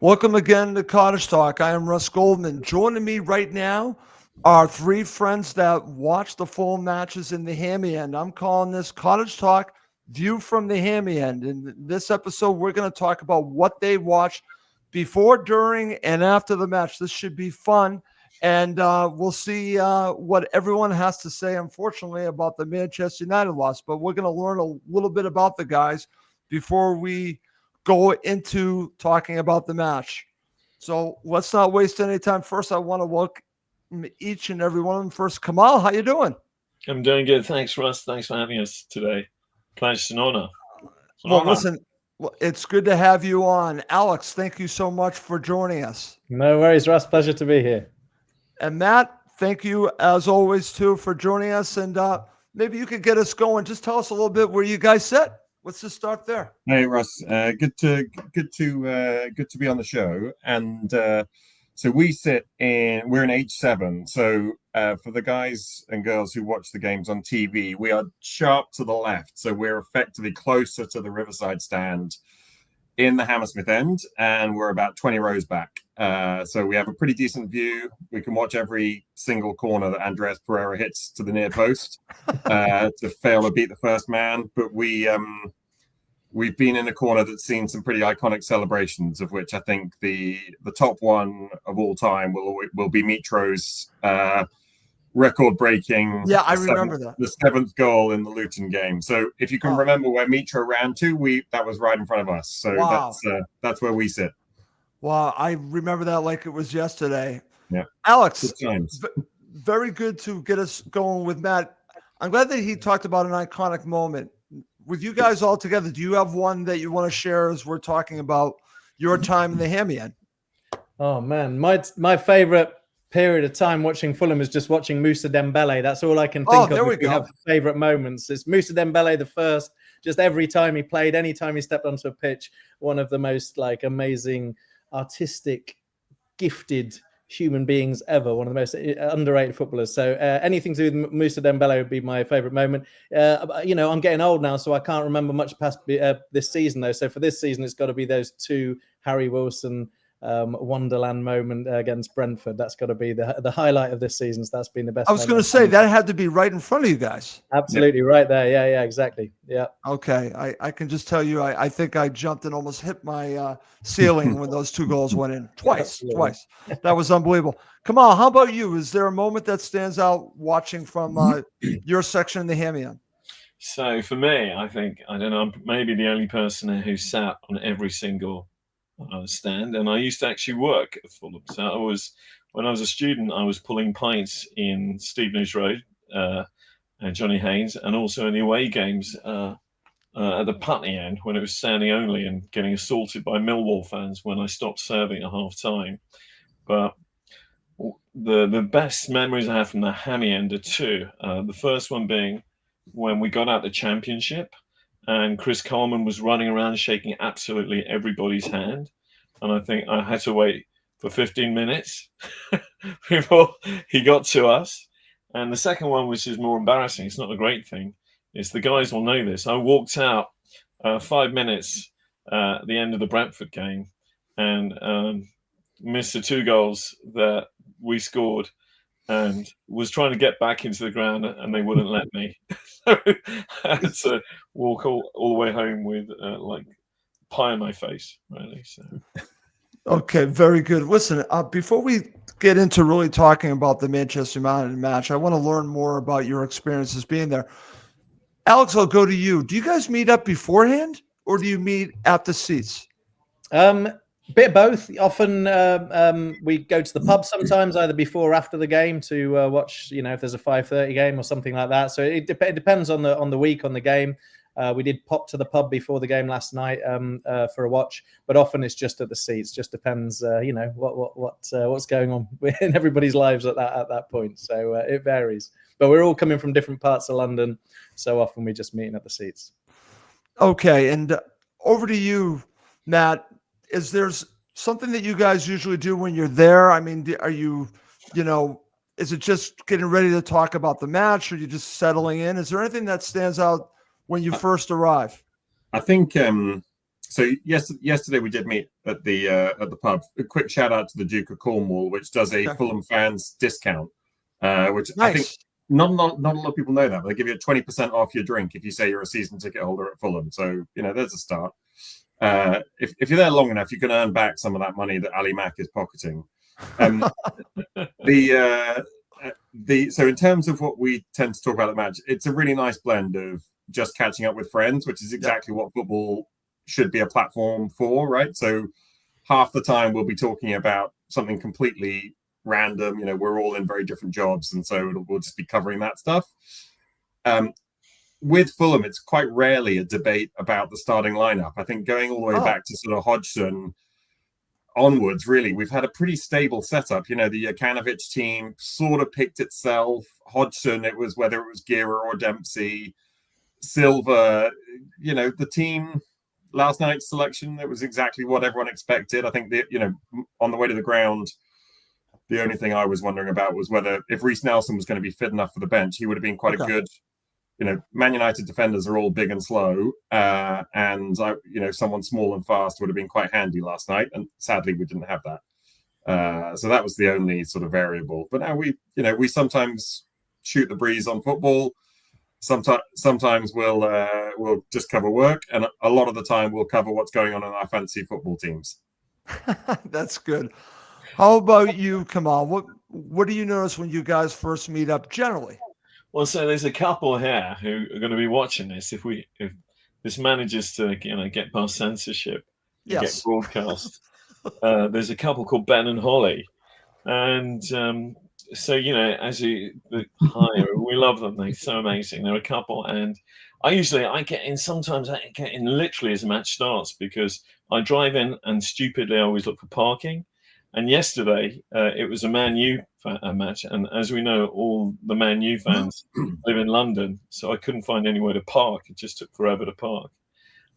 Welcome again to Cottage Talk. I am Russ Goldman. Joining me right now are three friends that watch the full matches in the Hammy End. I'm calling this Cottage Talk View from the Hammy End. In this episode, we're going to talk about what they watched before, during, and after the match. This should be fun, and we'll see what everyone has to say, unfortunately, about the Manchester United loss. But we're going to learn a little bit about the guys before we go into talking about the match. So let's not waste any time. First, I want to welcome each and every one of them. First, Kemal, how you doing? I'm doing good. Thanks, Russ. Thanks for having us today. Pleasure and honor. Well, listen, it's good to have you on. Alex, thank you so much for joining us. No worries, Russ. Pleasure to be here. And Matt, thank you as always too for joining us. And maybe you could get us going. Just tell us a little bit where you guys sit. Let's just start there. Hey Russ, good to be on the show. And so we're in H7. So for the guys and girls who watch the games on TV, we are sharp to the left. So we're effectively closer to the Riverside stand in the Hammersmith end, and we're about 20 rows back. So we have a pretty decent view. We can watch every single corner that Andreas Pereira hits to the near post to fail to beat the first man. But we've been in a corner that's seen some pretty iconic celebrations, of which I think the top one of all time will be Mitro's record-breaking. Yeah, I remember that. The seventh goal in the Luton game. So if you can remember where Mitro ran to, that was right in front of us. So wow. That's where we sit. Wow, I remember that like it was yesterday. Yeah, Alex, very good to get us going with Matt. I'm glad that he talked about an iconic moment. With you guys all together, do you have one that you want to share as we're talking about your time in the Hammy End? Oh man, my favorite period of time watching Fulham is just watching Moussa Dembele. That's all I can think of. There we go. Have favorite moments. It's Moussa Dembele the first. Just every time he played, anytime he stepped onto a pitch, one of the most amazing, artistic, gifted human beings ever, one of the most underrated footballers. So anything to do with Moussa Dembele would be my favorite moment. I'm getting old now, so I can't remember much past this season though. So for this season, it's got to be those two Harry Wilson Wonderland moment against Brentford. That's got to be the highlight of this season. So that's been the best. I was going to say that had to be right in front of you guys. Absolutely right there. Yeah, exactly. Yeah. Okay, I can just tell you, I think I jumped and almost hit my ceiling when those two goals went in twice. That was unbelievable. Kemal, how about you? Is there a moment that stands out watching from your section in the Hammy End? So for me, I think, I don't know, I'm maybe the only person who sat on every single stand, and I used to actually work at Fulham. So when I was a student, I was pulling pints in Stevenage Road and Johnny Haynes, and also in the away games at the Putney End when it was standing only, and getting assaulted by Millwall fans when I stopped serving at half time. But the best memories I have from the Hammy End are two. The first one being when we got out the Championship, and Chris Coleman was running around shaking absolutely everybody's hand. And I think I had to wait for 15 minutes before he got to us. And the second one, which is more embarrassing, it's not a great thing, is the guys will know this. I walked out 5 minutes at the end of the Brentford game and missed the 2 goals that we scored, and was trying to get back into the ground, and they wouldn't let me. So I had to walk all the way home with pie on my face, really. So. Okay, very good. Listen, before we get into really talking about the Manchester United match, I want to learn more about your experiences being there. Alex, I'll go to you. Do you guys meet up beforehand, or do you meet at the seats? Bit of both. Often we go to the pub sometimes, either before or after the game, to watch. If there's a 5:30 game or something like that. So it depends on the week, on the game. We did pop to the pub before the game last night for a watch, but often it's just at the seats. Just depends, what's going on in everybody's lives at that point. So it varies. But we're all coming from different parts of London, so often we just meeting at the seats. Okay, and over to you, Matt. Is there something that you guys usually do when you're there? I mean, are you, is it just getting ready to talk about the match, or are you just settling in? Is there anything that stands out when you first arrive? I think so yesterday we did meet at the pub. A quick shout out to the Duke of Cornwall, which does a Fulham fans discount, which I think Nice. not a lot of people know that, but they give you 20% off your drink if you say you're a season ticket holder at Fulham. So there's a start. If you're there long enough, you can earn back some of that money that Ali Mack is pocketing. So in terms of what we tend to talk about the match, it's a really nice blend of just catching up with friends, which is exactly what football should be a platform for, right? So half the time we'll be talking about something completely random. We're all in very different jobs, and so we'll just be covering that stuff. With Fulham, it's quite rarely a debate about the starting lineup. I think going all the way back to sort of Hodgson onwards, really, we've had a pretty stable setup. The Jokanovic team sort of picked itself. Hodgson, it was whether it was Gira or Dempsey. Silva, the team last night's selection, it was exactly what everyone expected. I think on the way to the ground, the only thing I was wondering about was whether if Reece Nelson was going to be fit enough for the bench, he would have been quite a good. Man United defenders are all big and slow, and someone small and fast would have been quite handy last night. And sadly, we didn't have that. So that was the only sort of variable. But now we sometimes shoot the breeze on football. Sometimes we'll just cover work, and a lot of the time we'll cover what's going on in our fantasy football teams. That's good. How about you, Kemal? What do you notice when you guys first meet up generally? Well, so there's a couple here who are going to be watching this. If this manages to get past censorship, and get broadcast, there's a couple called Ben and Holly, and so as you hire, we love them. They're so amazing. They're a couple, and I get in. Sometimes I get in literally as the match starts because I drive in and stupidly I always look for parking. And yesterday, it was a Man U match. And as we know, all the Man U fans live in London. So I couldn't find anywhere to park. It just took forever to park.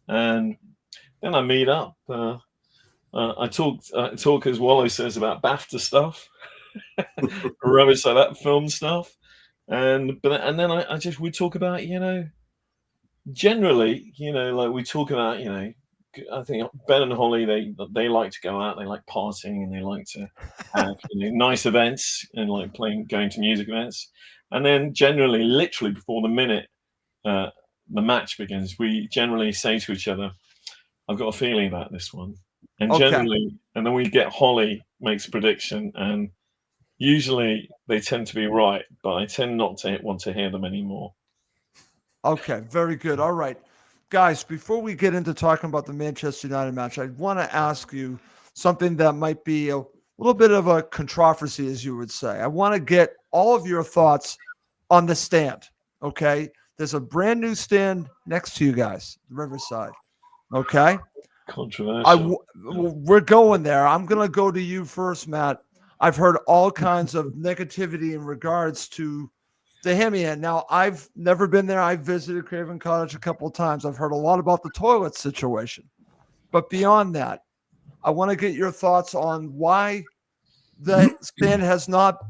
And then I meet up. I talk, as Wallo says, about BAFTA stuff, rubbish like that, film stuff. And then we talk about, generally, like we talk about, I think Ben and Holly, they like to go out, they like partying, and they like to have nice events and like going to music events. And then generally, literally before the minute the match begins, we generally say to each other, "I've got a feeling about this one." And generally, and then we get Holly makes a prediction, and usually they tend to be right, but I tend not to want to hear them anymore. Okay, very good. All right. Guys, before we get into talking about the Manchester United match, I want to ask you something that might be a little bit of a controversy, as you would say. I want to get all of your thoughts on the stand, okay? There's a brand new stand next to you guys, Riverside, okay? Controversial. We're going there. I'm going to go to you first, Matt. I've heard all kinds of negativity in regards to the Hammy End. Now, I've never been there. I've visited Craven Cottage a couple of times. I've heard a lot about the toilet situation. But beyond that, I want to get your thoughts on why the stand has not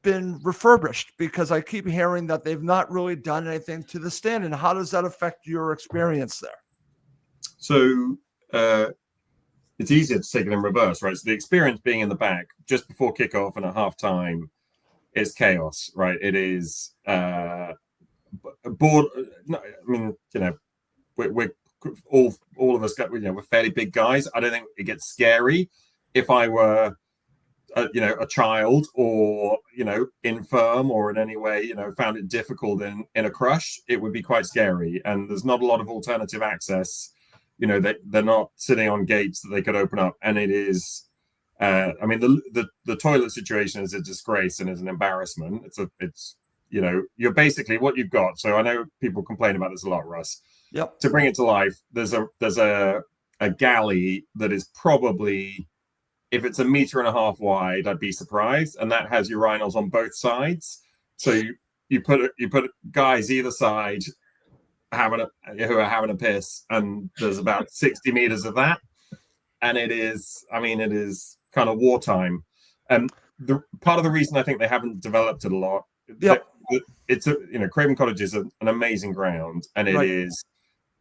been refurbished, because I keep hearing that they've not really done anything to the stand. And how does that affect your experience there? So it's easier to take it in reverse, right? So the experience being in the back just before kickoff and at halftime is chaos, right? It is bored. No, I mean, we're all of us got, we're fairly big guys. I don't think it gets scary. If I were, a child or, infirm or in any way, found it difficult in a crush, it would be quite scary. And there's not a lot of alternative access. They're not sitting on gates that they could open up. And it is, the toilet situation is a disgrace and is an embarrassment. It's you're basically what you've got. So I know people complain about this a lot, Russ. Yep. To bring it to life, there's a galley that is probably, if it's 1.5 meters wide, I'd be surprised, and that has urinals on both sides. So you put guys either side who are having a piss, and there's about 60 meters of that, and it is kind of wartime. And the part of the reason I think they haven't developed it a lot, it's Craven Cottage is an amazing ground, and it is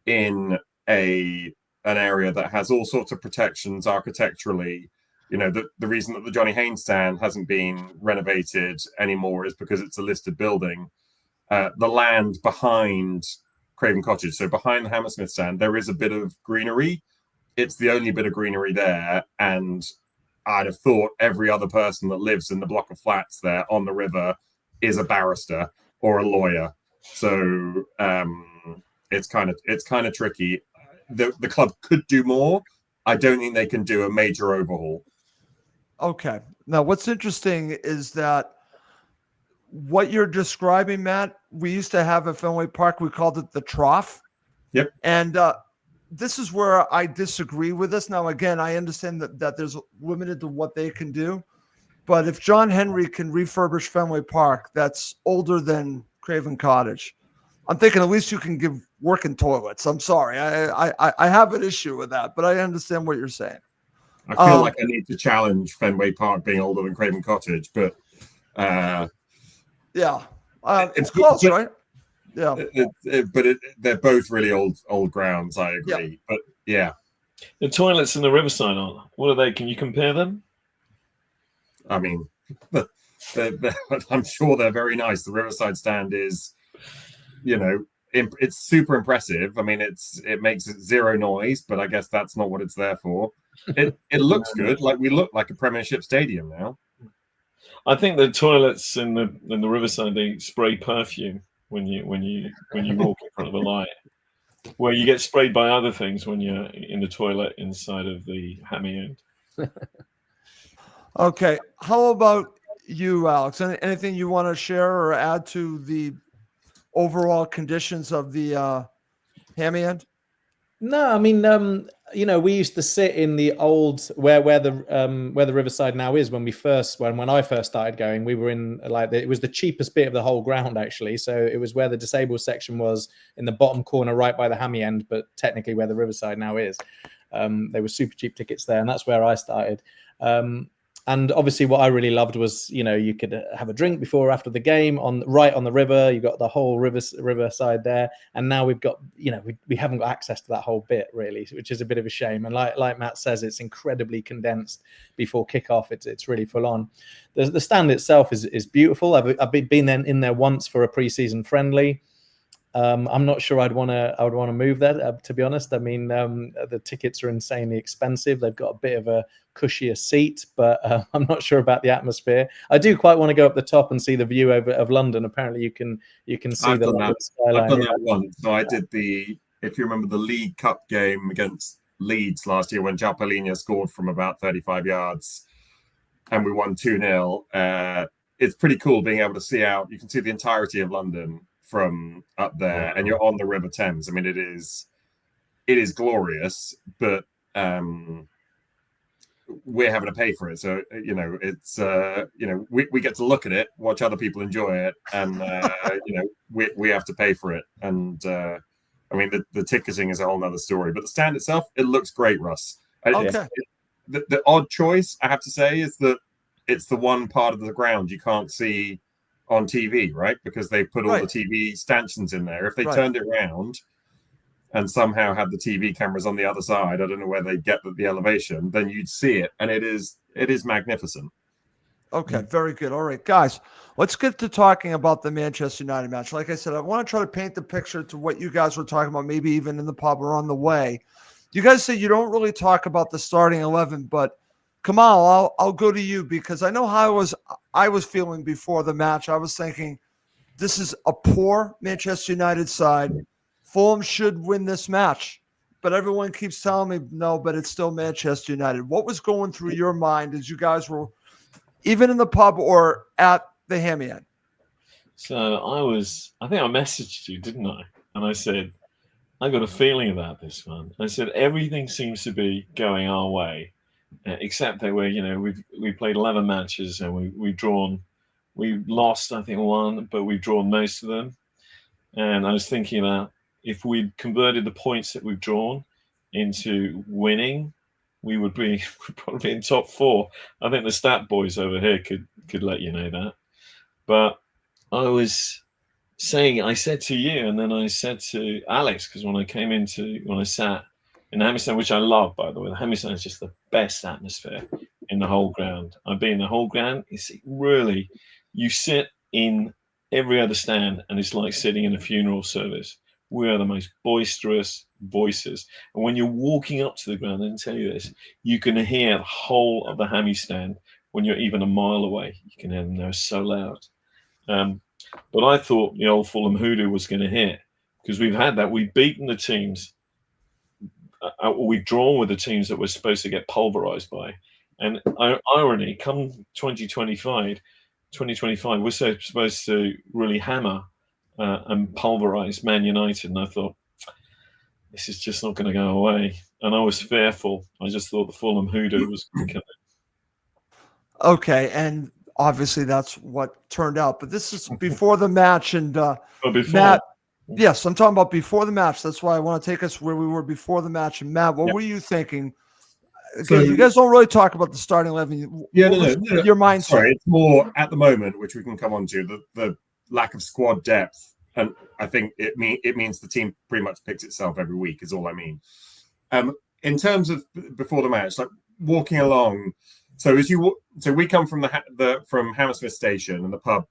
in a an area that has all sorts of protections architecturally. You know, the reason that the Johnny Haynes stand hasn't been renovated anymore is because it's a listed building. The land behind Craven Cottage, so behind the Hammersmith stand, there is a bit of greenery. It's the only bit of greenery there, and I'd have thought every other person that lives in the block of flats there on the river is a barrister or a lawyer. So it's kind of tricky. The club could do more. I don't think they can do a major overhaul. Okay. Now, what's interesting is that what you're describing, Matt, we used to have at Fenway Park, we called it the trough. Yep. And this is where I disagree with this. Now, again, I understand that there's limited to what they can do. But if John Henry can refurbish Fenway Park, that's older than Craven Cottage. I'm thinking at least you can give working toilets. I'm sorry. I have an issue with that, but I understand what you're saying. I feel like I need to challenge Fenway Park being older than Craven Cottage, but yeah, it's close, right? Yeah, they're both really old grounds. I agree, yeah. But yeah, the toilets in the Riverside aren't. What are they? Can you compare them? I mean, I'm sure they're very nice. The Riverside stand is, you know, it's super impressive. I mean, it makes zero noise, but I guess that's not what it's there for. It looks good. Like we look like a Premiership stadium now. I think the toilets in the Riverside, they spray perfume when you walk in front of a light, where you get sprayed by other things when you're in the toilet inside of the Hammy End. Okay. How about you, Alex? Anything you want to share or add to the overall conditions of the Hammy End? No, I mean, we used to sit in the old where the Riverside now is. When I first started going, we were in it was the cheapest bit of the whole ground actually. So it was where the disabled section was in the bottom corner, right by the Hammy End, but technically where the Riverside now is. They were super cheap tickets there, and that's where I started. And obviously, what I really loved was, you could have a drink before or after the game right on the river. You got the whole riverside there, and now we've got, we haven't got access to that whole bit really, which is a bit of a shame. And like Matt says, it's incredibly condensed before kickoff. It's really full on. The stand itself is beautiful. I've been in there once for a pre-season friendly. I'm not sure I would want to move there, to be honest. I mean, the tickets are insanely expensive. They've got a bit of a cushier seat, but I'm not sure about the atmosphere. I do quite want to go up the top and see the view of London. Apparently, you can see I've the done London that. skyline. I've done that once. So I did if you remember the League Cup game against Leeds last year when Jalpalinia scored from about 35 yards and we won 2-0. It's pretty cool being able to see out. You can see the entirety of London from up there, and you're on the River Thames. I mean, it is glorious, but we're having to pay for it. So it's we get to look at it, watch other people enjoy it, and we have to pay for it. And I mean, the ticketing is a whole nother story. But the stand itself, it looks great, Russ. Okay. The odd choice, I have to say, is that it's the one part of the ground you can't see on TV, right? Because they put all the TV stanchions in there. If they turned it around and somehow had the TV cameras on the other side, I don't know where they'd get the elevation, then you'd see it. And it is magnificent. Okay, very good. All right, guys, let's get to talking about the Manchester United match. Like I said, I want to try to paint the picture to what you guys were talking about, maybe even in the pub or on the way. You guys say you don't really talk about the starting 11, but Kemal, I'll go to you because I know how I was feeling before the match. I was thinking this is a poor Manchester United side. Fulham should win this match, but everyone keeps telling me no, but it's still Manchester United. What was going through your mind as you guys were even in the pub or at the Hammy End? So I think I messaged you, didn't I? And I said, I got a feeling about this one. I said, everything seems to be going our way. Except that we played 11 matches and we've lost I think one, but we've drawn most of them. And I was thinking about if we'd converted the points that we've drawn into winning, we would be probably in top 4. I think the stat boys over here could let you know that. But I said to you, and then I said to Alex, because when I sat in the Hammy Stand, which I love, by the way. The Hammy Stand is just the best atmosphere in the whole ground. I've been in the whole ground. It's really, you sit in every other stand, and it's like sitting in a funeral service. We are the most boisterous voices. And when you're walking up to the ground, I didn't tell you this, you can hear the whole of the Hammy Stand when you're even a mile away. You can hear them. They're so loud. But I thought the old Fulham hoodoo was going to hit, because we've had that. We've beaten the teams. We've drawn with the teams that we're supposed to get pulverized by. And irony, come 2025, we're supposed to really hammer and pulverize Man United. And I thought, this is just not going to go away. And I was fearful. I just thought the Fulham hoodoo was going to come in. Okay, and obviously that's what turned out. But this is before the match, and Matt, yes, I'm talking about before the match. That's why I want to take us where we were before the match. And Matt, what were you thinking? So, you guys don't really talk about the starting 11. Yeah, no. Your mindset. Sorry, it's more at the moment, which we can come on to, the lack of squad depth. And I think it means the team pretty much picks itself every week, is all I mean. In terms of before the match, like walking along. So we come from from Hammersmith Station, and the pub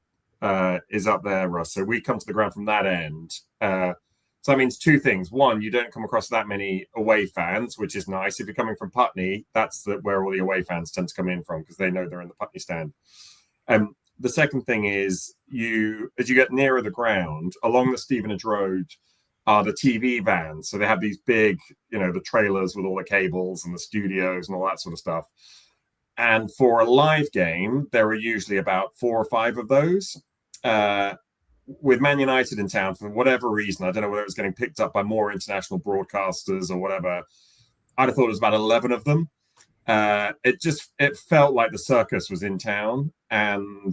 is up there, Russ. So we come to the ground from that end. So that means two things. One, you don't come across that many away fans, which is nice. If you're coming from Putney, that's where all the away fans tend to come in from, because they know they're in the Putney stand. The second thing is, as you get nearer the ground, along the Stevenage Road are the TV vans. So they have these big, the trailers with all the cables and the studios and all that sort of stuff. And for a live game, there are usually about 4 or 5 of those. With Man United in town, for whatever reason, I don't know whether it was getting picked up by more international broadcasters or whatever, I'd have thought it was about 11 of them. It felt like the circus was in town. And,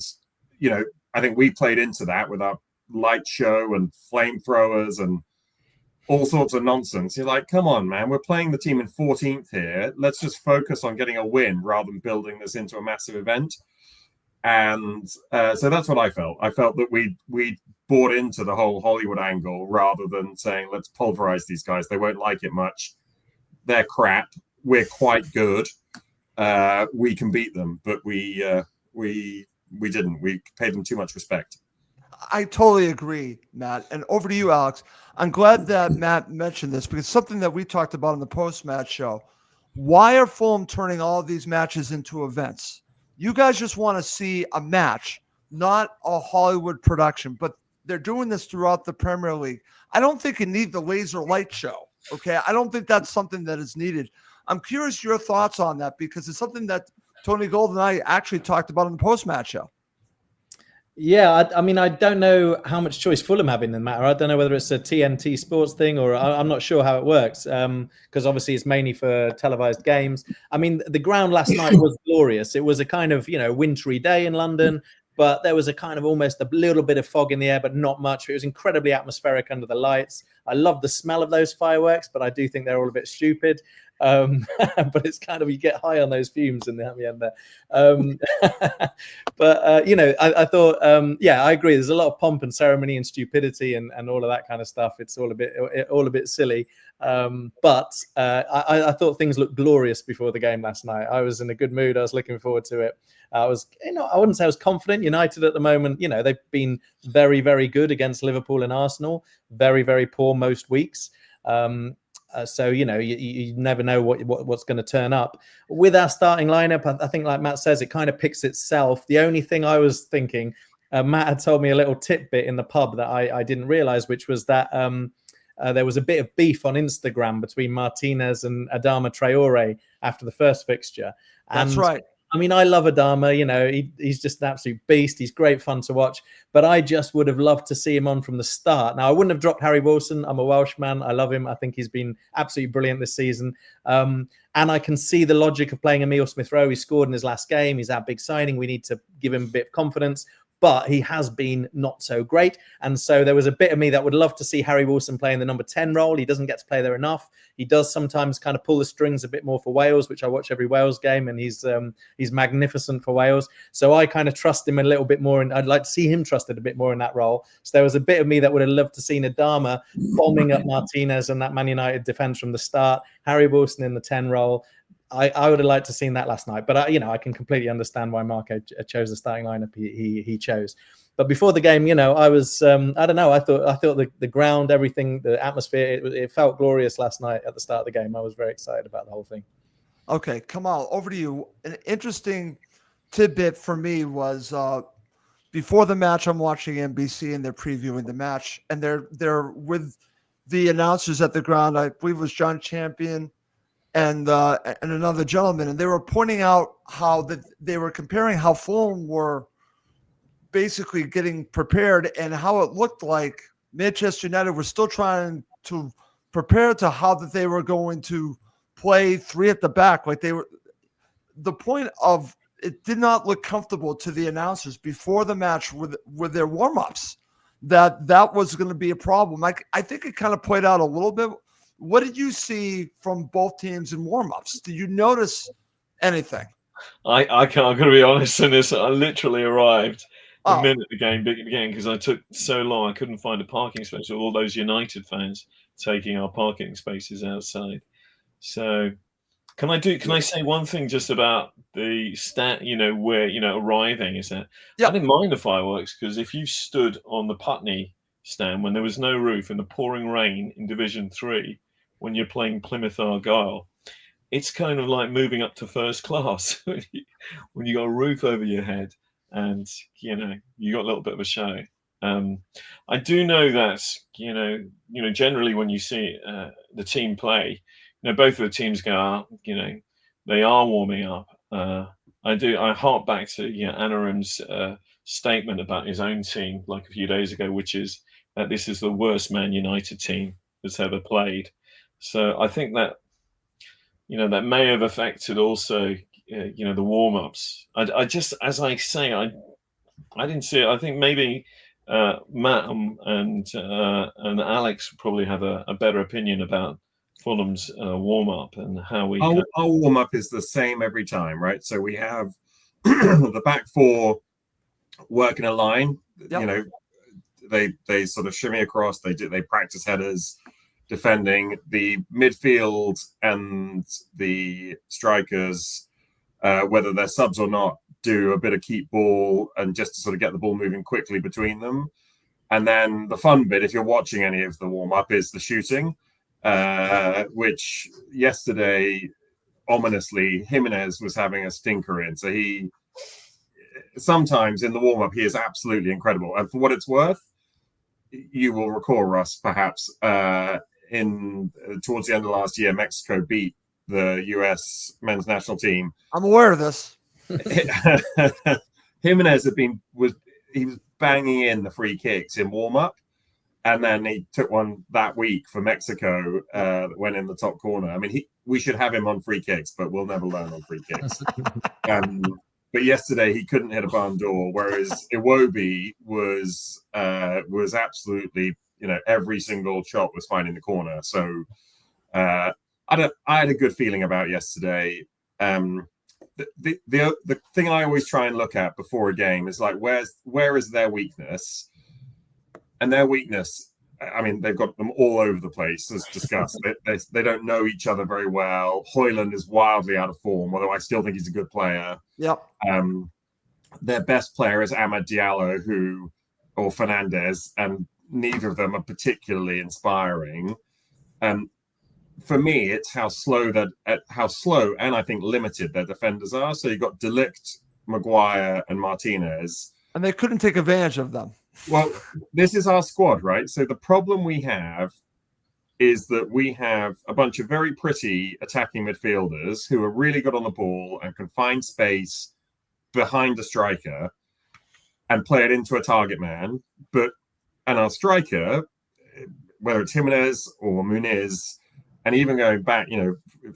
I think we played into that with our light show and flamethrowers and all sorts of nonsense. You're like, come on, man, we're playing the team in 14th here. Let's just focus on getting a win rather than building this into a massive event. And so that's what I felt. I felt that we bought into the whole Hollywood angle rather than saying, let's pulverize these guys. They won't like it much. They're crap. We're quite good. We can beat them, but we didn't. We paid them too much respect. I totally agree, Matt. And over to you, Alex. I'm glad that Matt mentioned this, because something that we talked about in the post-match show. Why are Fulham turning all of these matches into events? You guys just want to see a match, not a Hollywood production, but they're doing this throughout the Premier League. I don't think you need the laser light show, okay? I don't think that's something that is needed. I'm curious your thoughts on that, because it's something that Tony Gold and I actually talked about in the post-match show. Yeah, I mean, I don't know how much choice Fulham have in the matter. I don't know whether it's a TNT Sports thing, or I'm not sure how it works, because obviously it's mainly for televised games. I mean, the ground last night was glorious. It was a kind of, wintry day in London, but there was a kind of almost a little bit of fog in the air, but not much. It was incredibly atmospheric under the lights. I love the smell of those fireworks, but I do think they're all a bit stupid. But it's kind of, you get high on those fumes in the Hammy End there. But I thought, I agree. There's a lot of pomp and ceremony and stupidity and all of that kind of stuff. It's all a bit silly. But I thought things looked glorious before the game last night. I was in a good mood. I was looking forward to it. I was, I wouldn't say I was confident. United at the moment, they've been very, very good against Liverpool and Arsenal. Very, very poor most weeks. So you never know what's going to turn up with our starting lineup. I think, like Matt says, it kind of picks itself. The only thing I was thinking, Matt had told me a little tidbit in the pub that I didn't realize, which was that there was a bit of beef on Instagram between Martinez and Adama Traore after the first fixture. That's right. I mean, I love Adama. He's just an absolute beast. He's great fun to watch. But I just would have loved to see him on from the start. Now, I wouldn't have dropped Harry Wilson. I'm a Welshman. I love him. I think he's been absolutely brilliant this season. And I can see the logic of playing Emile Smith-Rowe. He scored in his last game. He's our big signing. We need to give him a bit of confidence. but he has been not so great. And so there was a bit of me that would love to see Harry Wilson play in the number 10 role. He doesn't get to play there enough. He does sometimes kind of pull the strings a bit more for Wales, which I watch every Wales game, and he's magnificent for Wales. So I kind of trust him a little bit more, and I'd like to see him trusted a bit more in that role. So there was a bit of me that would have loved to see Adama bombing up Martinez and that Man United defense from the start, Harry Wilson in the 10 role. I would have liked to have seen that last night, but I can completely understand why Marco chose the starting lineup he chose. But before the game, I was I don't know. I thought the ground, everything, the atmosphere, it felt glorious last night at the start of the game. I was very excited about the whole thing. Okay, Kemal, over to you. An interesting tidbit for me was before the match, I'm watching NBC and they're previewing the match, and they're with the announcers at the ground. I believe it was John Champion and another gentleman, and they were pointing out how that they were comparing how Fulham were basically getting prepared and how it looked like Manchester United were still trying to prepare to how that they were going to play three at the back. Like the point of it did not look comfortable to the announcers before the match with their warm-ups that was going to be a problem. I think it kind of played out a little bit. What did you see from both teams in warm-ups? Did you notice anything? I can't. I'm going to be honest in this. I literally arrived the minute the game began because I took so long. I couldn't find a parking space with all those United fans taking our parking spaces outside. So can I say one thing just about the where arriving is that I didn't mind the fireworks, because if you stood on the Putney stand when there was no roof in the pouring rain in Division 3 when you're playing Plymouth Argyle, it's kind of like moving up to first class when you got a roof over your head and you got a little bit of a show. I do know that generally when you see the team play, both of the teams go out, they are warming up. I hark back to Anarim's statement about his own team like a few days ago, which is that this is the worst Man United team that's ever played. So I think that that may have affected also the warm-ups. I just, as I say, I didn't see it. I think maybe Matt and Alex probably have a better opinion about Fulham's warm-up and how we. Our warm-up is the same every time, right? So we have the back four work in a line. Yep. They sort of shimmy across. They practice headers, defending. The midfield and the strikers, whether they're subs or not, do a bit of keep ball and just to sort of get the ball moving quickly between them. And then the fun bit, if you're watching any of the warm-up, is the shooting, which yesterday, ominously, Jimenez was having a stinker in. So he, sometimes in the warm-up, he is absolutely incredible. And for what it's worth, you will recall, Russ, perhaps, towards the end of last year, Mexico beat the US men's national team. I'm aware of this. Jimenez was banging in the free kicks in warm-up, and then he took one that week for Mexico that went in the top corner. I mean, we should have him on free kicks, but we'll never learn on free kicks. But yesterday he couldn't hit a barn door, whereas Iwobi was absolutely, every single shot was finding the corner. So I had a good feeling about yesterday. The thing I always try and look at before a game is like, where is their weakness? And their weakness, I mean, they've got them all over the place, as discussed. They don't know each other very well. Højlund is wildly out of form, although I still think he's a good player. Yep. Their best player is Amad Diallo, or Fernandez, and neither of them are particularly inspiring. For me, it's how slow and I think limited their defenders are. So you've got De Ligt, Maguire, and Martinez. And they couldn't take advantage of them. Well, this is our squad, right? So the problem we have is that we have a bunch of very pretty attacking midfielders who are really good on the ball and can find space behind the striker and play it into a target man. And our striker, whether it's Jimenez or Muniz, and even going back,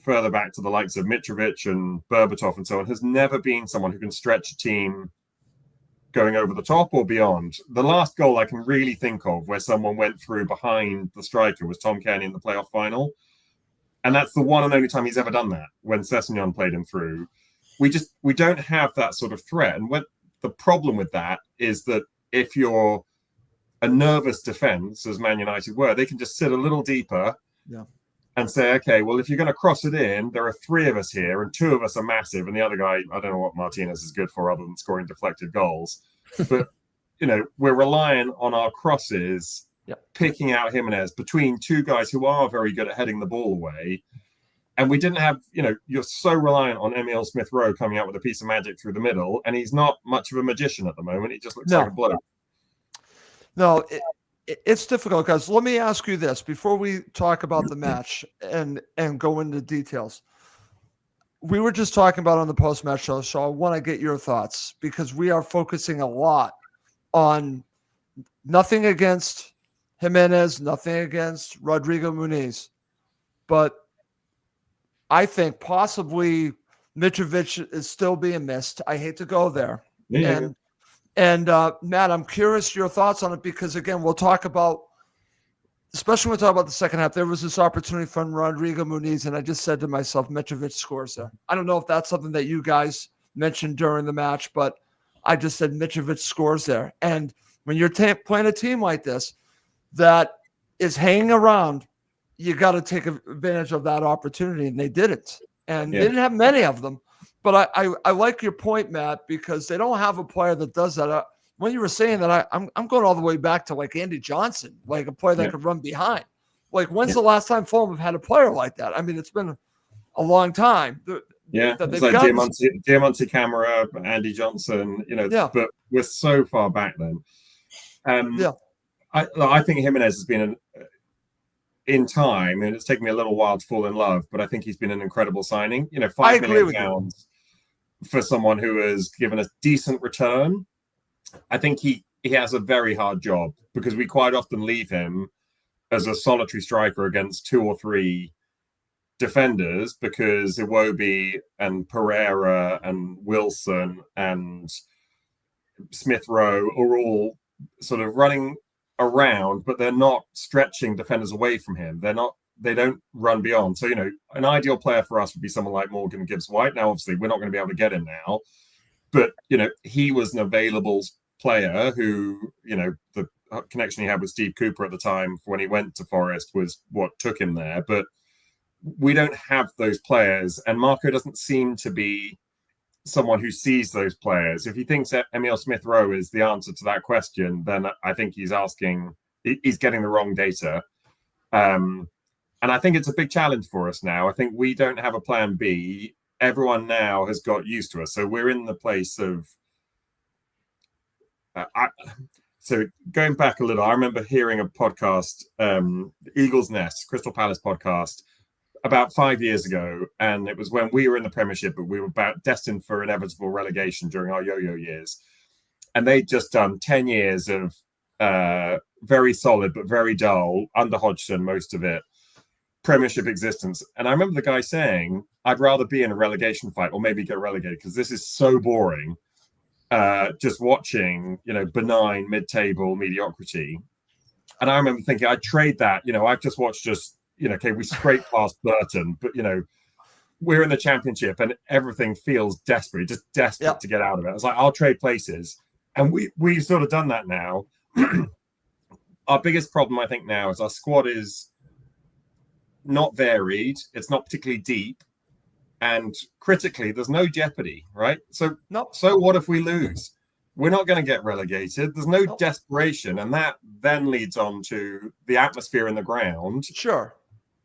further back to the likes of Mitrovic and Berbatov and so on, has never been someone who can stretch a team going over the top or beyond. The last goal I can really think of where someone went through behind the striker was Tom Kenny in the playoff final. And that's the one and only time he's ever done that, when Sessegnon played him through. We don't have that sort of threat. And the problem with that is that if you're a nervous defense, as Man United were, they can just sit a little deeper and say, okay, well, if you're going to cross it in, there are 3 of us here and 2 of us are massive. And the other guy, I don't know what Martinez is good for other than scoring deflected goals. But, we're relying on our crosses, picking out Jimenez between 2 guys who are very good at heading the ball away. And we didn't have, you're so reliant on Emile Smith-Rowe coming out with a piece of magic through the middle. And he's not much of a magician at the moment. He just looks like a bloke. No, it's difficult, because let me ask you this before we talk about the match and go into details. We were just talking about on the post-match show, so I want to get your thoughts, because we are focusing a lot on nothing against Jimenez, nothing against Rodrigo Muniz, but I think possibly Mitrovic is still being missed. I hate to go there. Yeah. And Matt, I'm curious your thoughts on it, because again, we'll talk about, especially when we talk about the second half, there was this opportunity from Rodrigo Muniz, and I just said to myself, Mitrovic scores there. I don't know if that's something that you guys mentioned during the match, but I just said Mitrovic scores there. And when you're playing a team like this that is hanging around, you got to take advantage of that opportunity, and they didn't. And they didn't have many of them. But I like your point, Matt, because they don't have a player that does that. When you were saying that, I'm going all the way back to like Andy Johnson, like a player that could run behind. Like, when's the last time Fulham have had a player like that? I mean, it's been a long time. It's like Diamante Camara, Andy Johnson, but we're so far back then. I think Jimenez has been in time, and it's taken me a little while to fall in love, but I think he's been an incredible signing. £5 million for someone who has given a decent return. I think he has a very hard job, because we quite often leave him as a solitary striker against 2 or 3 defenders, because Iwobi and Pereira and Wilson and Smith-Rowe are all sort of running around, but they're not stretching defenders away from him. They don't run beyond. So, an ideal player for us would be someone like Morgan Gibbs-White. Now, obviously, we're not going to be able to get him now, but, he was an available player who, the connection he had with Steve Cooper at the time when he went to Forest was what took him there. But we don't have those players, and Marco doesn't seem to be someone who sees those players. If he thinks that Emile Smith-Rowe is the answer to that question, then I think he's getting the wrong data. And I think it's a big challenge for us now. I think we don't have a plan B. Everyone now has got used to us. So we're in the place of... So going back a little, I remember hearing a podcast, Eagle's Nest, Crystal Palace podcast, about 5 years ago. And it was when we were in the Premiership, but we were destined for inevitable relegation during our yo-yo years. And they'd just done 10 years of very solid, but very dull, under Hodgson, most of it, Premiership existence. And I remember the guy saying, I'd rather be in a relegation fight or maybe get relegated, because this is so boring. Just watching, benign mid-table mediocrity. And I remember thinking, I'd trade that. I've just watched okay, we scraped past Burton, but, we're in the Championship and everything feels desperate to get out of it. I was like, I'll trade places. And we've sort of done that now. Our biggest problem, I think, now is our squad is not varied. It's not particularly deep. And critically, there's no jeopardy, right? So what if we lose? We're not going to get relegated. There's no desperation. And that then leads on to the atmosphere in the ground. Sure.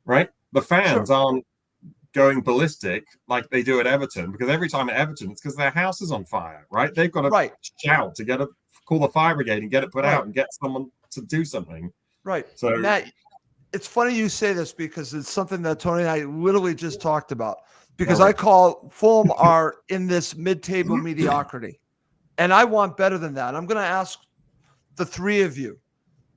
Right? The fans aren't going ballistic like they do at Everton, because every time at Everton, it's because their house is on fire, right? They've got to shout to call the fire brigade and get it put out and get someone to do something. Right. So Matt, it's funny you say this, because it's something that Tony and I literally just talked about. Because I call Fulham are in this mid-table mediocrity. And I want better than that. I'm going to ask the 3 of you,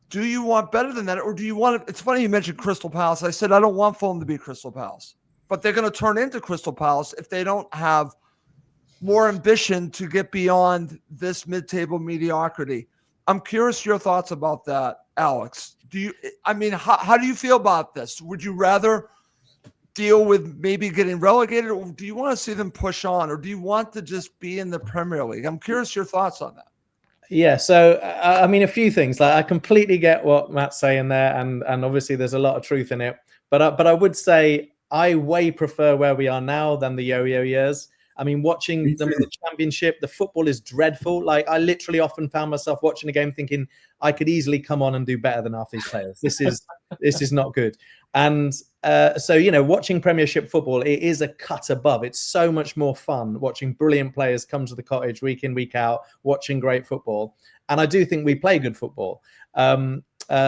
do you want better than that? Or do you want it? It's funny you mentioned Crystal Palace. I said, I don't want Fulham to be Crystal Palace. But they're going to turn into Crystal Palace if they don't have more ambition to get beyond this mid-table mediocrity. I'm curious your thoughts about that, Alex. How do you feel about this? Would you rather deal with maybe getting relegated, or do you want to see them push on, or do you want to just be in the Premier League? I'm curious your thoughts on that. Yeah, so I mean, a few things. Like, I completely get what Matt's saying there, and obviously there's a lot of truth in it. But I would say I way prefer where we are now than the yo-yo years. I mean, watching them in the Championship, the football is dreadful. Like, I literally often found myself watching a game thinking I could easily come on and do better than half these players. This is not good. And so, you know, watching Premiership football, it is a cut above. It's so much more fun watching brilliant players come to the Cottage week in, week out, watching great football. And I do think we play good football.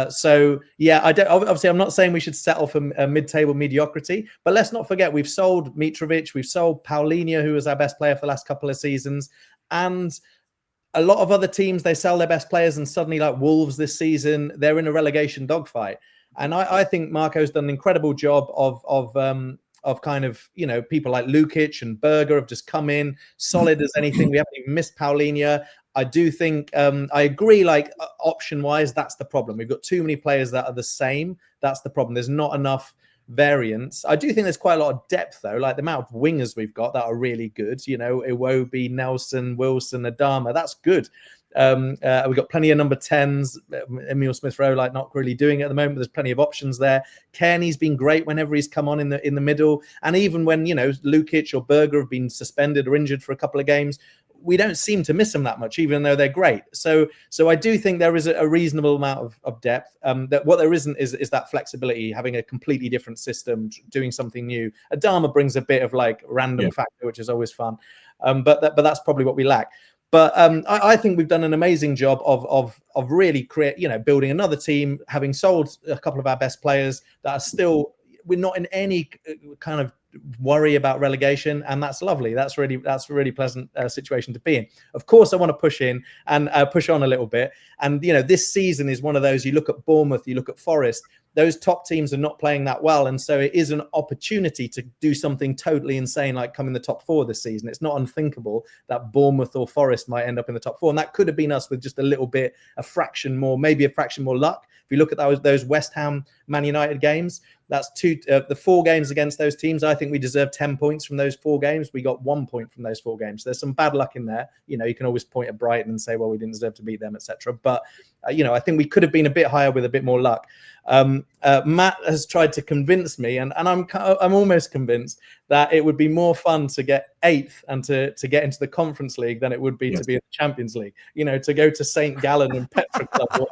So yeah, obviously I'm not saying we should settle for a mid-table mediocrity, but let's not forget we've sold Mitrovic, we've sold Paulinho, who was our best player for the last couple of seasons, and a lot of other teams, they sell their best players, and suddenly, like Wolves this season, they're in a relegation dogfight. And I think Marco's done an incredible job of kind of, you know, people like Lukic and Berger have just come in solid as anything. We haven't even missed Paulinho. I do think I agree, like option wise, that's the problem. We've got too many players that are the same. That's the problem. There's not enough variance. I do think there's quite a lot of depth, though, like the amount of wingers we've got that are really good. You know, Iwobi, Nelson, Wilson, Adama. That's good. We've got plenty of number 10s. Emile Smith-Rowe, like, not really doing it at the moment, but there's plenty of options there. Kearney's been great whenever he's come on in the middle. And even when, you know, Lukic or Berger have been suspended or injured for a couple of games, we don't seem to miss them that much, even though they're great. So I do think there is a reasonable amount of depth. That what there isn't is that flexibility, having a completely different system, doing something new. Adama brings a bit of like random factor, which is always fun. But that's probably what we lack. But I think we've done an amazing job of really building another team, having sold a couple of our best players that are still, we're not in any kind of worry about relegation, and that's lovely. That's a really pleasant situation to be in. Of course, I want to push in and push on a little bit. And you know, this season is one of those. You look at Bournemouth, you look at Forest. Those top teams are not playing that well, and so it is an opportunity to do something totally insane, like come in the top 4 this season. It's not unthinkable that Bournemouth or Forest might end up in the top 4, and that could have been us with just a fraction more luck. If you look at those West Ham, Man United games, that's the 4 games against those teams. I think we deserve 10 points from those 4 games. We got 1 point from those 4 games. There's some bad luck in there. You know, you can always point at Brighton and say, well, we didn't deserve to beat them, etc. But you know, I think we could have been a bit higher with a bit more luck. Matt has tried to convince me, and I'm almost convinced that it would be more fun to get 8th and to get into the Conference League than it would be to be in the Champions League. You know, to go to St. Gallen and Petra Club.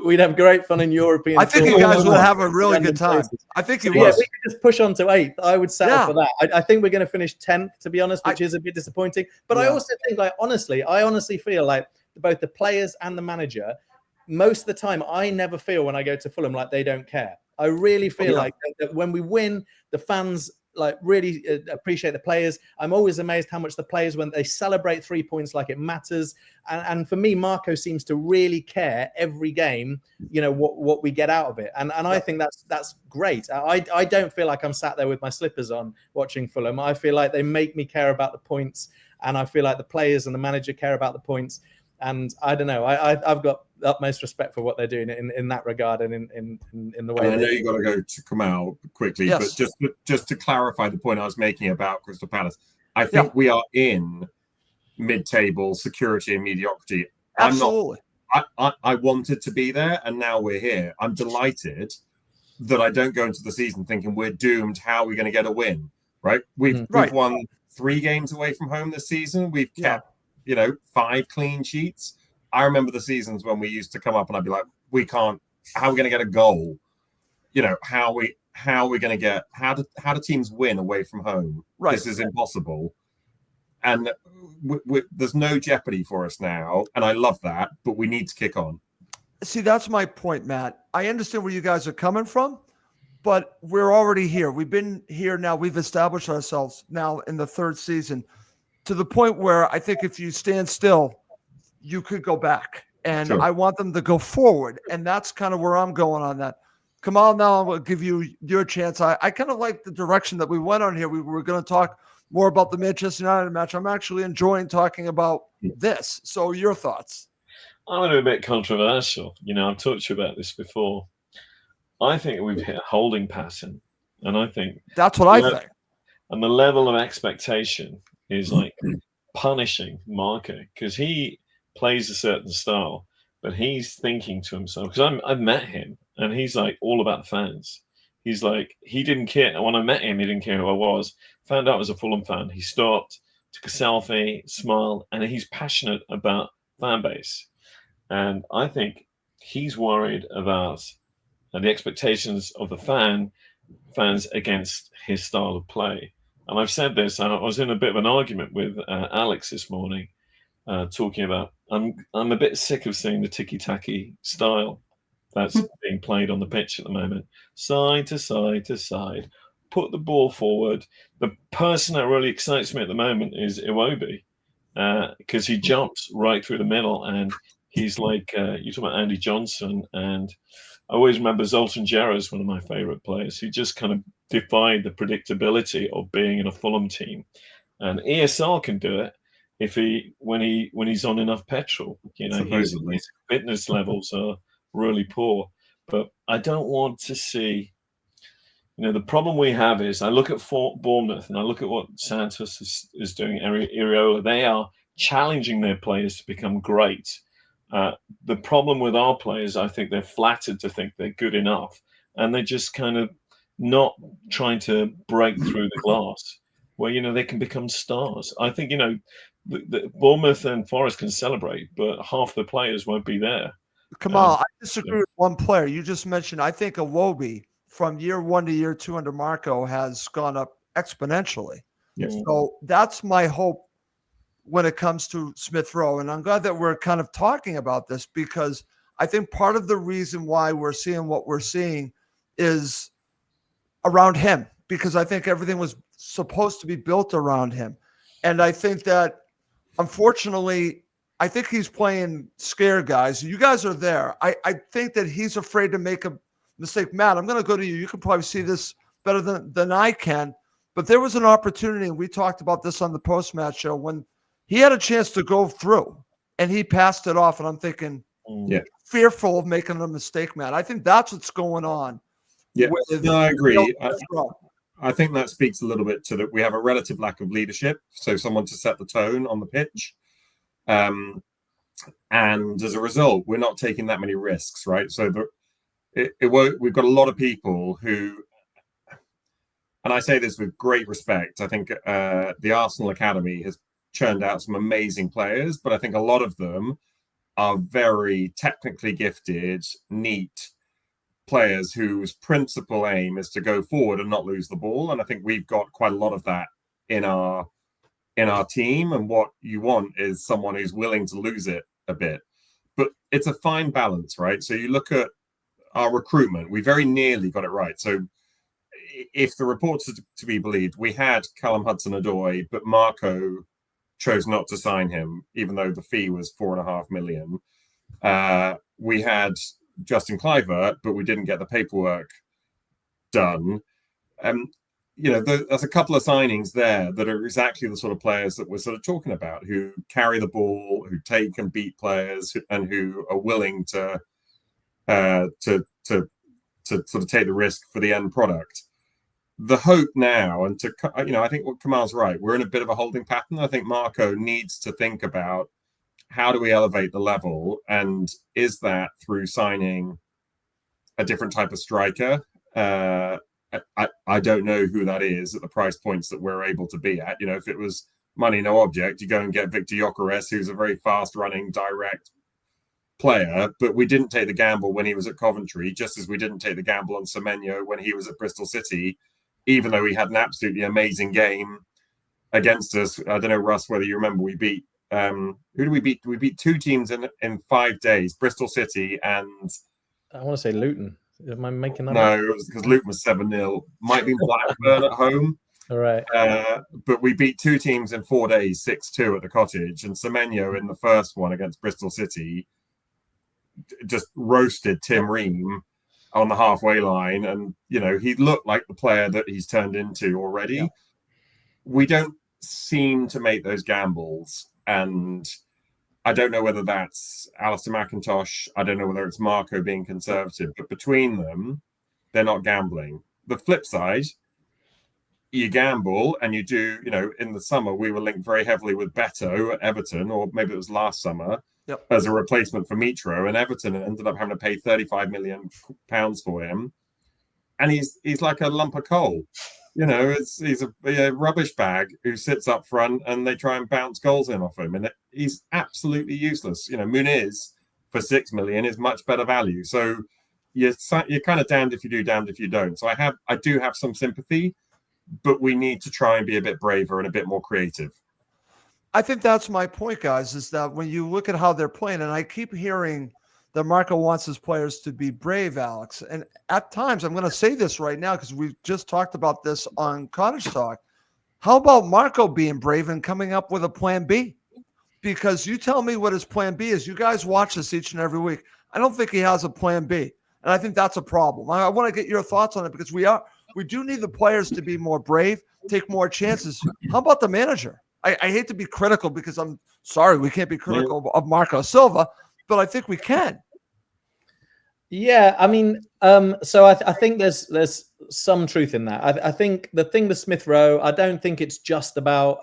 We'd have great fun in European. I think you guys will have a really good time. I think you will. Yeah, we could just push on to 8th. I would settle for that. I think we're going to finish 10th, to be honest, which is a bit disappointing. But I also think, like, I honestly feel like both the players and the manager, most of the time, I never feel when I go to Fulham like they don't care. I really feel like that when we win, the fans like really appreciate the players. I'm always amazed how much the players, when they celebrate 3 points like it matters. And for me, Marco seems to really care every game, you know, what we get out of it. And I think that's great. I don't feel like I'm sat there with my slippers on watching Fulham. I feel like they make me care about the points, and I feel like the players and the manager care about the points. And I don't know, I've got utmost respect for what they're doing in that regard, and in the way. I know you got to go to Kemal quickly, but just to clarify the point I was making about Crystal Palace, I think we are in mid-table security and mediocrity. Absolutely. I wanted to be there, and now we're here. I'm delighted that I don't go into the season thinking we're doomed. How are we going to get a win? Right? We've won 3 games away from home this season. We've kept 5 clean sheets. I remember the seasons when we used to come up and I'd be like, we can't, how are we going to get a goal? You know, how are we going to get, how do teams win away from home? Right. This is impossible. And there's no jeopardy for us now. And I love that, but we need to kick on. See, that's my point, Matt. I understand where you guys are coming from, but we're already here. We've been here now. We've established ourselves now in the 3rd season, to the point where I think if you stand still, you could go back. And I want them to go forward. And that's kind of where I'm going on that. Kemal, now I'm going to give you your chance. I kind of like the direction that we went on here. We were going to talk more about the Manchester United match. I'm actually enjoying talking about this. So your thoughts? I'm going to be a bit controversial. I've talked to you about this before. I think we've hit a holding pattern, and I think that's what I think. And the level of expectation is like punishing Marco because he plays a certain style, but he's thinking to himself. Because I've met him, and he's like all about the fans. He's like he didn't care when I met him. He didn't care who I was. Found out I was a Fulham fan. He stopped, took a selfie, smiled, and he's passionate about fan base. And I think he's worried about the expectations of the fans against his style of play. And I've said this. I was in a bit of an argument with Alex this morning, talking about I'm a bit sick of seeing the ticky-tacky style that's being played on the pitch at the moment, side to side to side. Put the ball forward. The person that really excites me at the moment is Iwobi, because he jumps right through the middle, and he's like you talk about Andy Johnson, and I always remember Zoltan Gerrard, one of my favourite players. He just kind of defied the predictability of being in a Fulham team, and ESR can do it when he's on enough petrol. His fitness levels are really poor, but I don't want to see. The problem we have is I look at Bournemouth and I look at what Santos is doing. Iriola, they are challenging their players to become great. The problem with our players, I think they're flattered to think they're good enough, and they're just kind of not trying to break through the glass where, they can become stars. I think, the Bournemouth and Forest can celebrate, but half the players won't be there. Kemal, I disagree with one player. You just mentioned, I think Iwobi from year 1 to year 2 under Marco has gone up exponentially. Yes. So that's my hope when it comes to Smith Rowe. And I'm glad that we're kind of talking about this, because I think part of the reason why we're seeing what we're seeing is around him, because I think everything was supposed to be built around him. And I think that, unfortunately, I think he's playing scare guys. You guys are there. I think that he's afraid to make a mistake. Matt, I'm going to go to you. You can probably see this better than I can. But there was an opportunity, and we talked about this on the post-match show, when he had a chance to go through, and he passed it off. And I'm thinking, fearful of making a mistake, Matt. I think that's what's going on. Yeah, no, I agree. I think that speaks a little bit to that we have a relative lack of leadership. So someone to set the tone on the pitch. And as a result, we're not taking that many risks, right? So we've got a lot of people who, and I say this with great respect, I think the Arsenal Academy has churned out some amazing players, but I think a lot of them are very technically gifted, neat players whose principal aim is to go forward and not lose the ball. And I think we've got quite a lot of that in our team. And what you want is someone who's willing to lose it a bit. But it's a fine balance, right? So you look at our recruitment, we very nearly got it right. So if the reports are to be believed, we had Callum Hudson-Odoi, but Marco chose not to sign him, even though the fee was $4.5 million. We had Justin Kluivert, but we didn't get the paperwork done. There's a couple of signings there that are exactly the sort of players that we're sort of talking about, who carry the ball, who take and beat players, and who are willing to sort of take the risk for the end product. The hope now, and I think what Kemal's right, we're in a bit of a holding pattern. I think Marco needs to think about, how do we elevate the level, and is that through signing a different type of striker? I don't know who that is at the price points that we're able to be at. If it was money no object, you go and get Victor Gyökeres, who's a very fast-running, direct player, but we didn't take the gamble when he was at Coventry, just as we didn't take the gamble on Semenyo when he was at Bristol City, even though he had an absolutely amazing game against us. I don't know, Russ, whether you remember, we beat who did we beat? We beat two teams in 5 days, Bristol City and I want to say Luton. Am I making that? No, it was because Luton was 7-0. Might be Blackburn at home. All right. But we beat two teams in 4 days, 6-2 at the Cottage. And Semenyo in the first one against Bristol City just roasted Tim Ream on the halfway line. And, he looked like the player that he's turned into already. Yeah. We don't seem to make those gambles. And I don't know whether that's Alistair McIntosh. I don't know whether it's Marco being conservative, but between them, they're not gambling. The flip side, you gamble and you do, in the summer, we were linked very heavily with Beto at Everton, or maybe it was last summer, as a replacement for Mitro, and Everton ended up having to pay £35 million for him. And he's like a lump of coal. He's a rubbish bag who sits up front and they try and bounce goals in off him. And he's absolutely useless. Muniz for £6 million is much better value. So you're kind of damned if you do, damned if you don't. So I do have some sympathy, but we need to try and be a bit braver and a bit more creative. I think that's my point, guys, is that when you look at how they're playing, and I keep hearing that Marco wants his players to be brave, Alex. And at times, I'm going to say this right now because we've just talked about this on Cottage Talk. How about Marco being brave and coming up with a plan B? Because you tell me what his plan B is. You guys watch this each and every week. I don't think he has a plan B. And I think that's a problem. I want to get your thoughts on it because we do need the players to be more brave, take more chances. How about the manager? I hate to be critical because I'm sorry, we can't be critical of Marco Silva, but I think we can. Yeah, I mean, so I think there's some truth in that. I think the thing with Smith Rowe, I don't think it's just about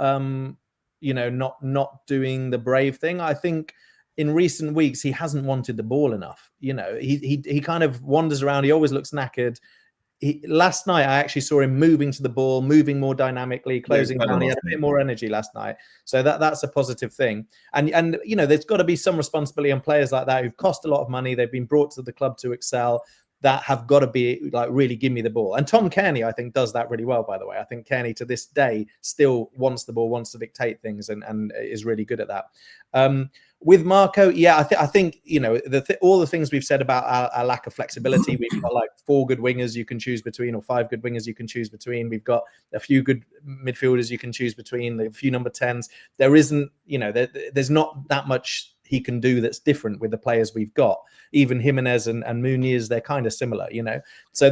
not doing the brave thing. I think in recent weeks he hasn't wanted the ball enough. He kind of wanders around. He always looks knackered. Last night, I actually saw him moving to the ball, moving more dynamically, closing down. He had a bit more energy last night. So that's a positive thing. And there's got to be some responsibility on players like that who've cost a lot of money. They've been brought to the club to excel. That have got to be like, really give me the ball. And Tom Kearney, I think, does that really well, by the way. I think Kearney to this day still wants the ball, wants to dictate things and is really good at that. With Marco, yeah, I think all the things we've said about our lack of flexibility. We've got like 4 good wingers you can choose between, or 5 good wingers you can choose between. We've got a few good midfielders you can choose between, a few number 10s. There isn't, there's not that much he can do that's different with the players we've got. Even Jimenez and Muniz, they're kind of similar, So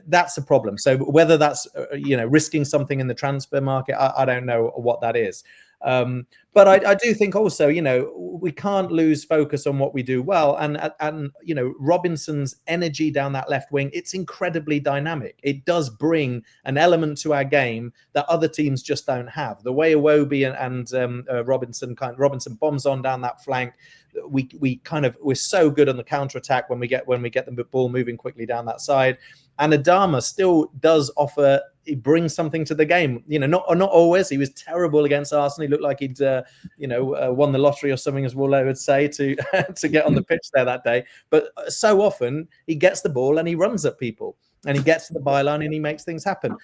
that's a problem. So whether that's risking something in the transfer market, I don't know what that is. But I do think also, we can't lose focus on what we do well. And Robinson's energy down that left wing, it's incredibly dynamic. It does bring an element to our game that other teams just don't have. The way Iwobi and Robinson bombs on down that flank, we're so good on the counter attack when we get the ball moving quickly down that side. And Adama still does offer. He brings something to the game. Not always. He was terrible against Arsenal. He looked like he'd won the lottery or something, as Wooler would say, to get on the pitch there that day. But so often he gets the ball and he runs at people and he gets to the byline and he makes things happen.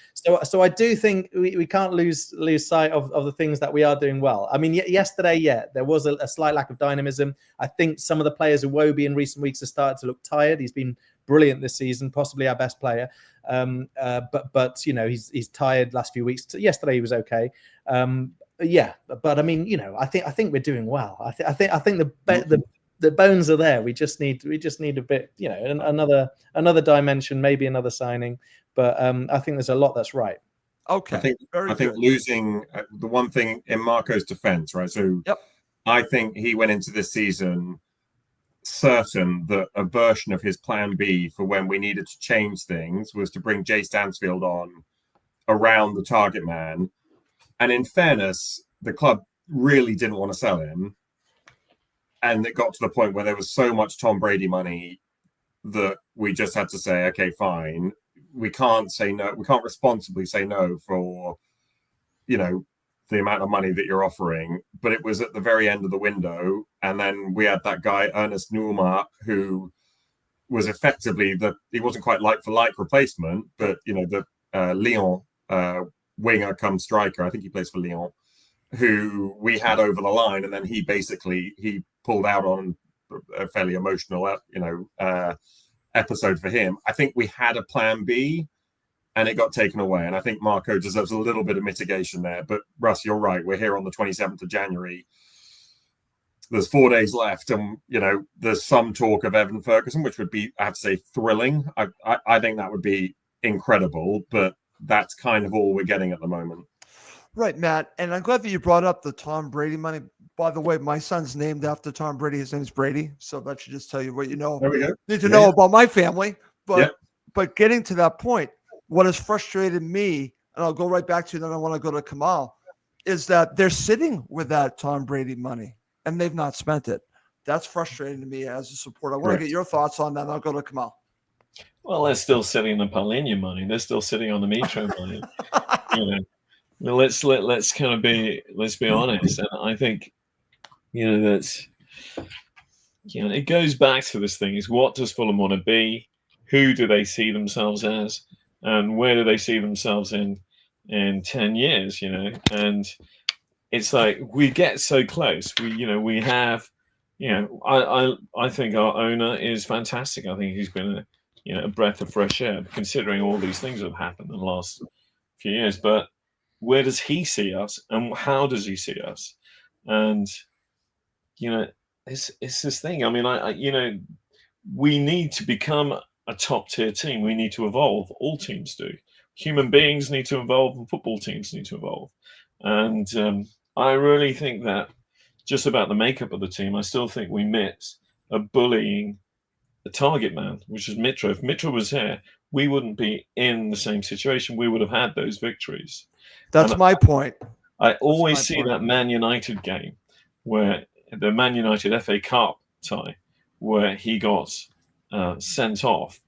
So I do think we can't lose sight of the things that we are doing well. I mean, yesterday, there was a slight lack of dynamism. I think some of the players of Iwobi in recent weeks have started to look tired. He's been brilliant this season, possibly our best player. But he's tired last few weeks. Yesterday he was okay. But I mean, I think we're doing well. I think the bones are there. We just need a bit, another dimension, maybe another signing. But I think there's a lot that's right. Okay. I think losing the one thing in Marco's defense, right? So I think he went into this season certain that a version of his plan B for when we needed to change things was to bring Jay Stansfield on around the target man. And in fairness, the club really didn't want to sell him. And it got to the point where there was so much Tom Brady money that we just had to say, okay, fine. We can't say no. We can't responsibly say no for, the amount of money that you're offering. But it was at the very end of the window. And then we had that guy, Ernest Numa, who was effectively he wasn't quite like for like replacement, but, the Lyon winger come striker, I think he plays for Lyon, who we had over the line. And then he pulled out on a fairly emotional, episode for him. I think we had a plan B and it got taken away. And I think Marco deserves a little bit of mitigation there. But Russ, you're right. We're here on the 27th of January. There's 4 days left. And, there's some talk of Evan Ferguson, which would be, I have to say, thrilling. I think that would be incredible. But that's kind of all we're getting at the moment. Right, Matt. And I'm glad that you brought up the Tom Brady money. By the way, my son's named after Tom Brady. His name's Brady. So that should just tell you what you know There we go. need to know about my family. Yeah. But getting to that point, what has frustrated me, and I'll go right back to, then I want to go to Kemal, is that they're sitting with that Tom Brady money and they've not spent it. That's frustrating to me as a supporter. I want to get your thoughts on that. I'll go to Kemal. Well, they're still sitting on the Paulinho money. They're still sitting on the Mitro money. Let's be honest. And I think, that's, it goes back to this thing: is what does Fulham want to be? Who do they see themselves as? And where do they see themselves in 10 years? And it's like we get so close. We have, I think our owner is fantastic. I think he's been a breath of fresh air, considering all these things that have happened in the last few years. But where does he see us, and how does he see us? And it's this thing. I mean, we need to become a top tier team. We need to evolve. All teams do. Human beings need to evolve, and football teams need to evolve. And I really think that just about the makeup of the team, I still think we miss a bullying the target man, which is Mitro. If Mitro was here, we wouldn't be in the same situation. We would have had those victories. That's my point. I always see that Man United game, where the Man United FA Cup tie, where he got sent off,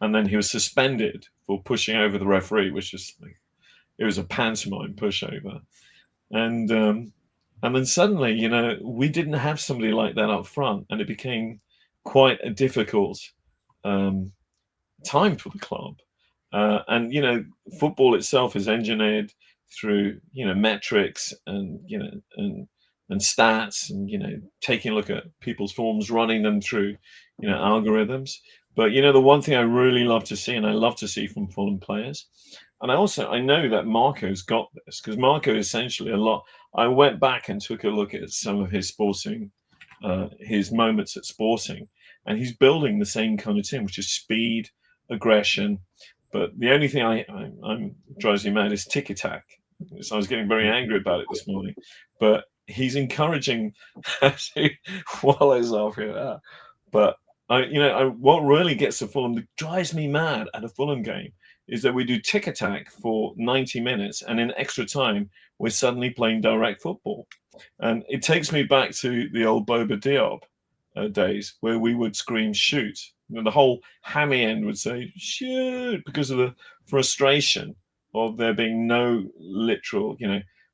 and then he was suspended for pushing over the referee, which is it was a pantomime pushover, and then suddenly, we didn't have somebody like that up front, and it became quite a difficult time for the club. And football itself is engineered through metrics and and stats, and taking a look at people's forms, running them through algorithms. But the one thing I really love to see, and I love to see from Fulham players, and I know that Marco's got this, because Marco essentially I went back and took a look at some of his sporting, his moments at Sporting, and he's building the same kind of team, which is speed, aggression. But the only thing I'm drives me mad is tick-attack. So I was getting very angry about it this morning. But he's encouraging Wallace off here. But what really gets to Fulham, that drives me mad at a Fulham game, is that we do tick-attack for 90 minutes, and in extra time, we're suddenly playing direct football. And it takes me back to the old Boba Diop days, where we would scream shoot. The whole Hammy End would say shoot, because of the frustration of there being no literal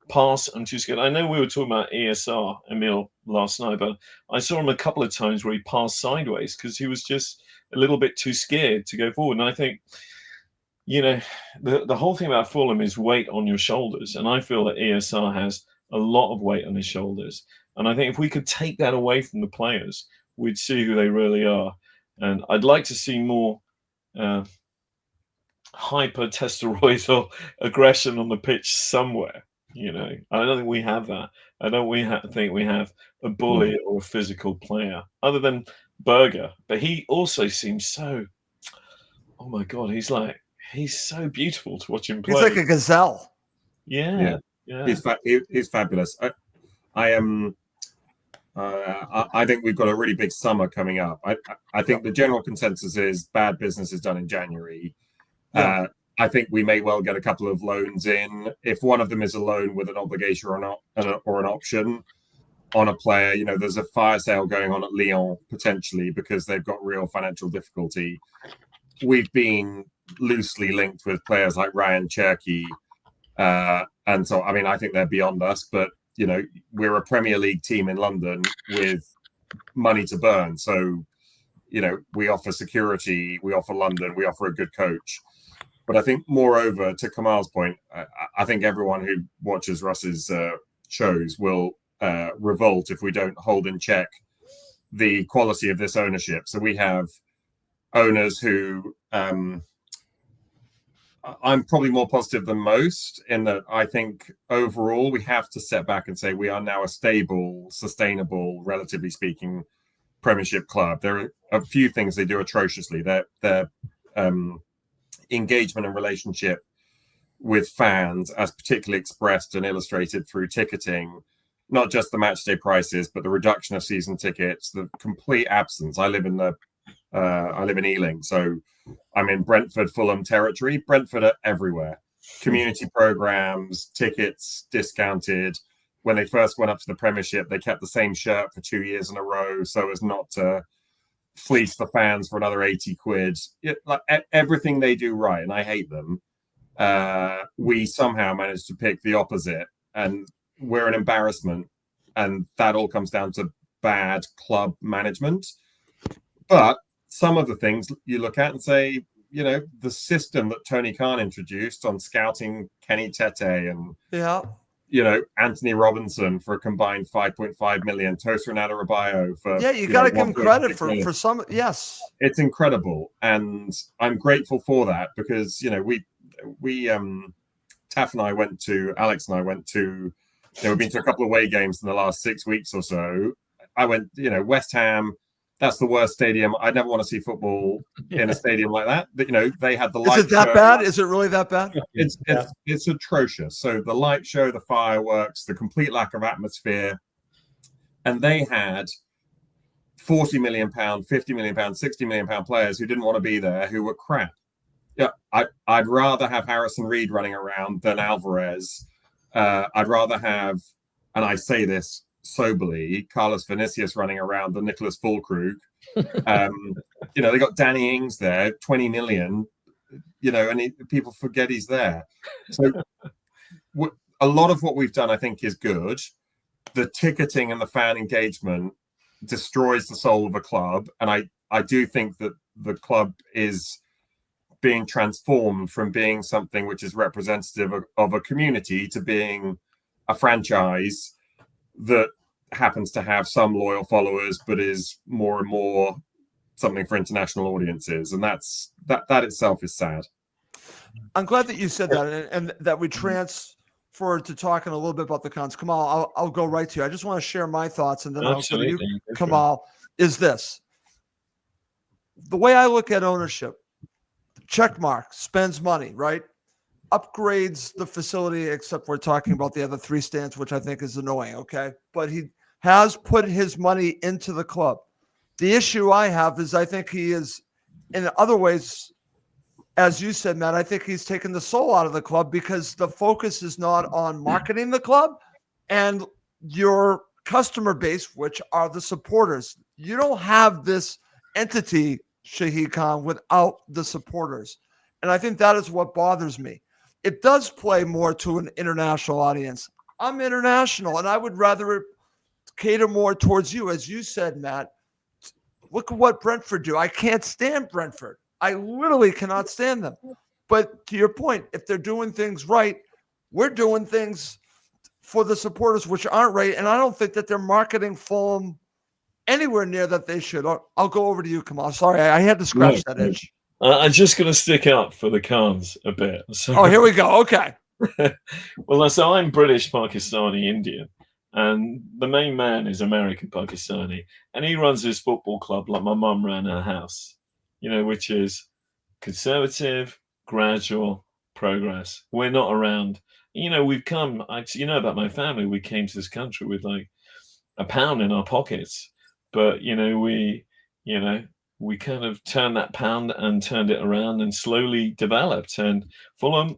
pass and too scared. I know we were talking about ESR, Emil, last night, but I saw him a couple of times where he passed sideways because he was just a little bit too scared to go forward. And I think the whole thing about Fulham is weight on your shoulders, and I feel that ESR has a lot of weight on his shoulders. And I think if we could take that away from the players, we'd see who they really are. And I'd like to see more hyper-testosterone aggression on the pitch somewhere. I don't think we have that. I don't think we have a bully or a physical player, other than Berger. But he also seems so, oh my God, he's so beautiful to watch him play. He's like a gazelle. Yeah. He's fabulous. I am. I think we've got a really big summer coming up. I think the general consensus is bad business is done in January. Yeah. I think we may well get a couple of loans in. If one of them is a loan with an obligation or an option on a player, there's a fire sale going on at Lyon potentially, because they've got real financial difficulty. We've been loosely linked with players like Ryan Cherky, and so I think they're beyond us, but we're a Premier League team in London with money to burn. So, we offer security, we offer London, we offer a good coach. But I think, moreover, to Kemal's point, I think everyone who watches Russ's shows will revolt if we don't hold in check the quality of this ownership. So we have owners who I'm probably more positive than most, in that I think overall we have to step back and say we are now a stable, sustainable, relatively speaking, Premiership club. There are a few things they do atrociously. Their engagement and relationship with fans, as particularly expressed and illustrated through ticketing, not just the match day prices, but the reduction of season tickets, the complete absence. I live in Ealing, so I'm in Brentford, Fulham territory. Brentford are everywhere. Community programs, tickets discounted. When they first went up to the Premiership, they kept the same shirt for 2 years in a row so as not to fleece the fans for another 80 quid. Like everything they do right, and I hate them. We somehow managed to pick the opposite, and we're an embarrassment. And that all comes down to bad club management. But some of the things you look at and say, the system that Tony Khan introduced on scouting Kenny Tete and Anthony Robinson for a combined 5.5 million, Tosin Adarabioyo for you got to give him credit for some. Yes, it's incredible, and I'm grateful for that because we Alex and I went to. We've been to a couple of away games in the last 6 weeks or so. I went, West Ham. That's the worst stadium. I never want to see football in a stadium like that. But, they had the light. Is it that bad? Is it really that bad? It's atrocious. So the light show, the fireworks, the complete lack of atmosphere, and they had £40 million, £50 million, £60 million players who didn't want to be there, who were crap. Yeah, I'd rather have Harrison Reed running around than Alvarez. I'd rather have, and I say this soberly, Carlos Vinicius running around than Nicholas Fulkrug. They got Danny Ings there, 20 million, and people forget he's there. So a lot of what we've done, I think, is good. The ticketing and the fan engagement destroys the soul of a club. And I do think that the club is being transformed from being something which is representative of a community to being a franchise that happens to have some loyal followers, but is more and more something for international audiences. And that itself is sad. I'm glad that you said that and that we transferred to talking a little bit about the cons. Kemal, I'll go right to you. I just want to share my thoughts and then I'll go to you, Kemal, is this. The way I look at ownership, checkmark, spends money, right? Upgrades the facility, except we're talking about the other 3 stands, which I think is annoying, okay? But he has put his money into the club. The issue I have is I think he is, in other ways, as you said, Matt, I think he's taken the soul out of the club because the focus is not on marketing the club and your customer base, which are the supporters. You don't have this entity, Shahid Khan, without the supporters. And I think that is what bothers me. It does play more to an international audience. I'm international, and I would rather cater more towards you. As you said, Matt, look at what Brentford do. I can't stand Brentford. I literally cannot stand them. But to your point, if they're doing things right, we're doing things for the supporters which aren't right. And I don't think that they're marketing Fulham anywhere near that they should. I'll go over to you, Kemal. Sorry, I had to scratch that itch. I'm just going to stick up for the Khans a bit. So, here we go. Okay. Well, so I'm British, Pakistani, Indian, and the main man is American Pakistani, and he runs his football club like my mum ran her house, which is conservative, gradual progress. We're not around. We've come. About my family. We came to this country with like £1 in our pockets, but we kind of turned that pound and turned it around and slowly developed. And Fulham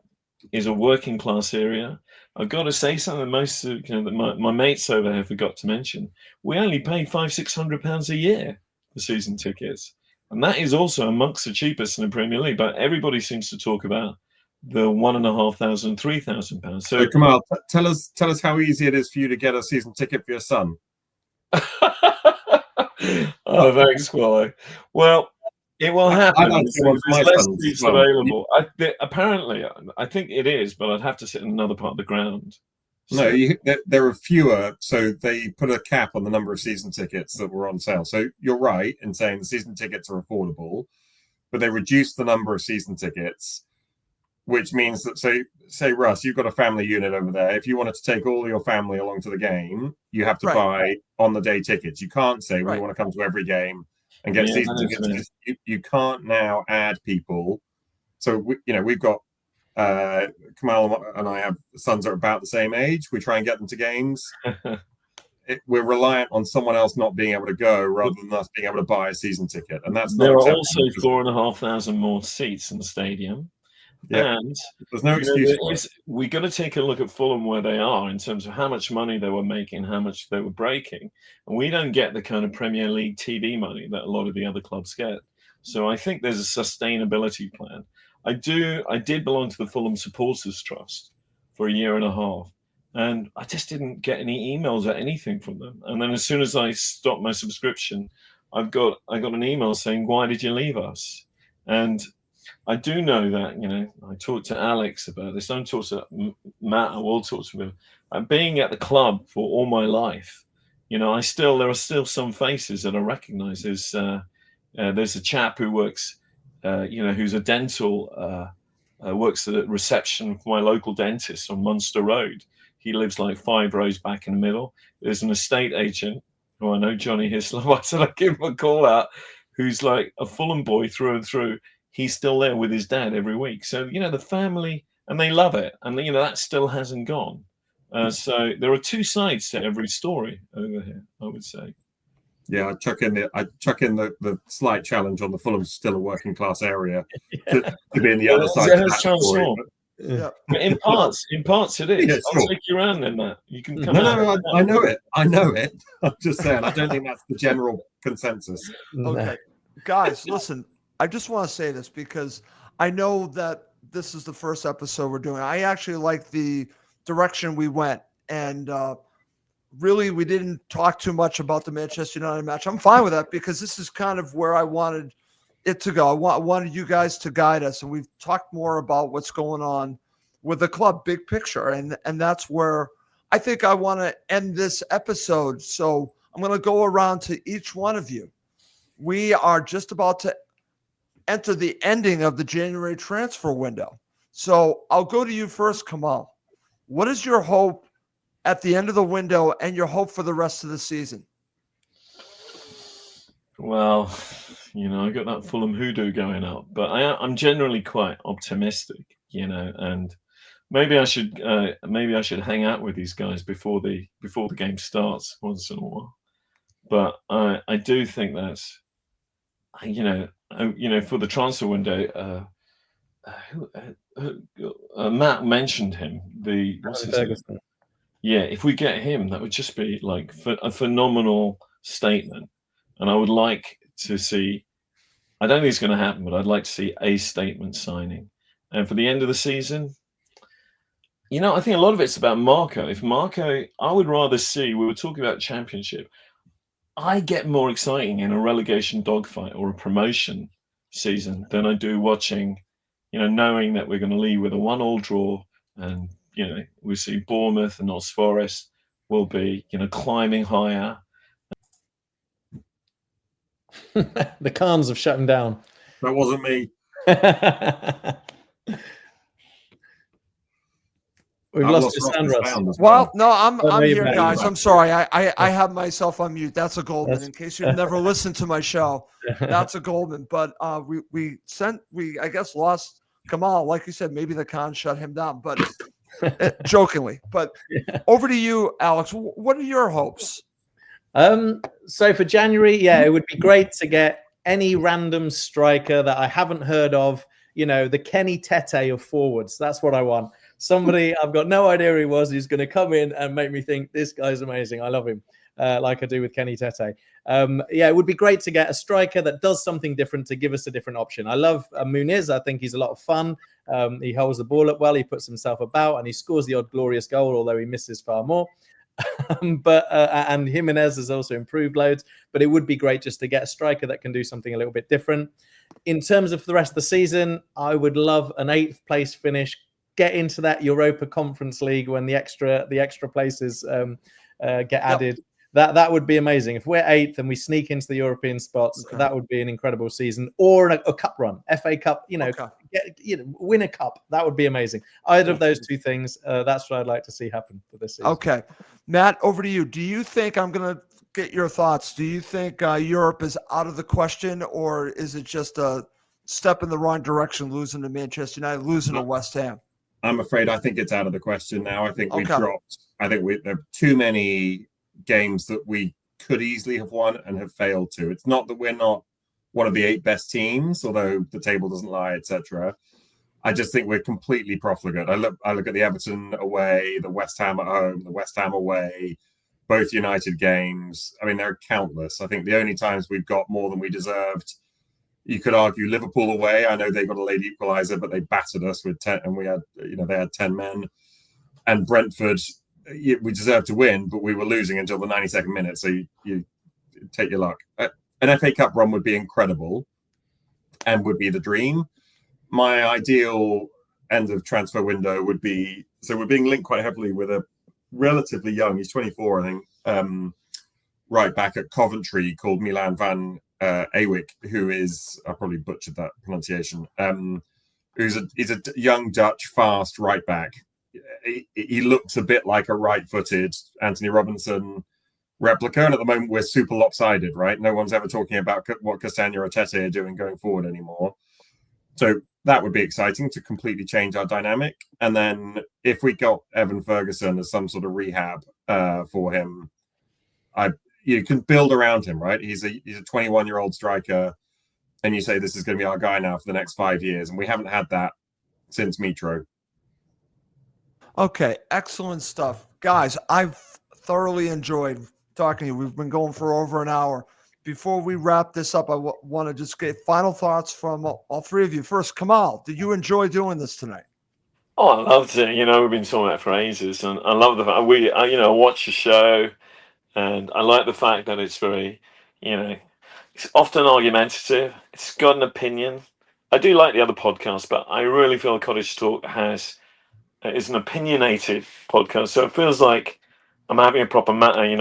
is a working class area. I've got to say something. Most of my mates over here forgot to mention. We only pay £500-600 a year for season tickets, and that is also amongst the cheapest in the Premier League. But everybody seems to talk about the £1,500, £3,000. So Kemal, tell us how easy it is for you to get a season ticket for your son. Oh, thanks, Squallow. Well, it will happen. There's less seats available. Apparently, I think it is, but I'd have to sit in another part of the ground. So. No, there are fewer, so they put a cap on the number of season tickets that were on sale. So you're right in saying the season tickets are affordable, but they reduced the number of season tickets, which means that, say, Russ, you've got a family unit over there. If you wanted to take all your family along to the game, you have to buy on-the-day tickets. You can't say, we want to come to every game and get season tickets. You can't now add people. So, we've got Kemal and I have sons that are about the same age. We try and get them to games. We're reliant on someone else not being able to go rather than us being able to buy a season ticket, and that's not There are acceptable. also 4,500 more seats in the stadium. Yeah. And There's no excuse for it. we got to take a look at Fulham where they are in terms of how much money they were making, how much they were breaking. And we don't get the kind of Premier League TV money that a lot of the other clubs get. So I think there's a sustainability plan. I did belong to the Fulham Supporters Trust for a year and a half. And I just didn't get any emails or anything from them. And then as soon as I stopped my subscription, I got an email saying, "Why did you leave us?" And I do know that, I talked to Alex about this. Don't talk to Matt. I will talk to him. Being at the club for all my life, there are still some faces that I recognise. There's a chap who works, who's a dental, works at reception for my local dentist on Munster Road. He lives like 5 rows back in the middle. There's an estate agent who I know, Johnny Hislop. I said I'd give him a call out, who's like a Fulham boy through and through. He's still there with his dad every week. So, the family, and they love it. And, that still hasn't gone. So there are two sides to every story over here, I would say. Yeah, I chuck in the slight challenge on the Fulham still a working class area to be in the other side of that story. Yeah. In parts it is. Yeah, I'll sure. take you around in that. You can come No, I know it. I'm just saying, I don't think that's the general consensus. Okay. Guys, listen, I just want to say this because I know that this is the first episode we're doing. I actually like the direction we went. And really, we didn't talk too much about the Manchester United match. I'm fine with that because this is kind of where I wanted it to go. I wanted you guys to guide us. And we've talked more about what's going on with the club, big picture. And that's where I think I want to end this episode. So I'm going to go around to each one of you. We are just about to enter the ending of the January transfer window. So I'll go to you first, Kemal. What is your hope at the end of the window and your hope for the rest of the season? Well, I got that Fulham hoodoo going up, but I'm generally quite optimistic, and maybe I should hang out with these guys before the game starts once in a while. But I do think that's, for the transfer window, Matt mentioned him. What's his name? Yeah, if we get him, that would just be like a phenomenal statement. And I would like to see, I don't think it's going to happen, but I'd like to see a statement signing. And for the end of the season, I think a lot of it's about Marco. I would rather see, we were talking about championship. I get more exciting in a relegation dogfight or a promotion season than I do watching, knowing that we're going to leave with a 1-1 draw. And, we see Bournemouth and Notts Forest will be, climbing higher. The Khans have shut him down. That wasn't me. We've lost your sound, Russ. Well, no, I'm here, back. guys. I'm sorry. I have myself on mute. That's a Goldman. In case you've never listened to my show, that's a Goldman. But we I guess lost Kemal. Like you said, maybe the Khans shut him down, but jokingly. But over to you, Alex. What are your hopes? So for January, it would be great to get any random striker that I haven't heard of. The Kenny Tete of forwards. That's what I want. Somebody I've got no idea who he was, who's going to come in and make me think this guy's amazing. I love him, like I do with Kenny Tete. It would be great to get a striker that does something different to give us a different option. I love Muniz. I think he's a lot of fun. He holds the ball up well. He puts himself about and he scores the odd glorious goal, although he misses far more. And Jimenez has also improved loads. But it would be great just to get a striker that can do something a little bit different. In terms of the rest of the season, I would love an 8th place finish. Get into that Europa Conference League when the extra places get added. That would be amazing. If we're 8th and we sneak into the European spots, that would be an incredible season. Or a cup run, FA Cup. Win a cup. That would be amazing. Either of those two things. That's what I'd like to see happen for this season. Okay, Matt, over to you. Do you think, I'm going to get your thoughts, do you think Europe is out of the question, or is it just a step in the wrong direction, losing to Manchester United, losing to West Ham? I'm afraid I think it's out of the question now. I think we've Okay. dropped. I think there are too many games that we could easily have won and have failed to. It's not that we're not one of the 8 best teams, although the table doesn't lie, etc. I just think we're completely profligate. I look at the Everton away, the West Ham at home, the West Ham away, both United games. I mean, they're countless. I think the only times we've got more than we deserved, you could argue Liverpool away. I know they got a late equaliser, but they battered us with 10, and we had, they had 10 men. And Brentford, we deserved to win, but we were losing until the 92nd minute. So you take your luck. An FA Cup run would be incredible and would be the dream. My ideal end of transfer window would be, so we're being linked quite heavily with a relatively young, he's 24, I think, right back at Coventry called Milan van Awijk, who is, I probably butchered that pronunciation, he's a young Dutch fast right back. He looks a bit like a right-footed Anthony Robinson replica, and at the moment we're super lopsided, right? No one's ever talking about what Castagna or Tete are doing going forward anymore. So that would be exciting to completely change our dynamic. And then if we got Evan Ferguson as some sort of rehab for him, you can build around him, right? He's a 21-year-old striker, and you say this is going to be our guy now for the next 5 years, and we haven't had that since Mitro. Okay, excellent stuff. Guys, I've thoroughly enjoyed talking to you. We've been going for over an hour. Before we wrap this up, I want to just get final thoughts from all 3 of you. First, Kemal, did you enjoy doing this tonight? Oh, I loved it. We've been talking about it for ages, and I love the fact I watch the show, and I like the fact that it's very, it's often argumentative. It's got an opinion. I do like the other podcasts, but I really feel Cottage Talk is an opinionated podcast, so it feels like I'm having a proper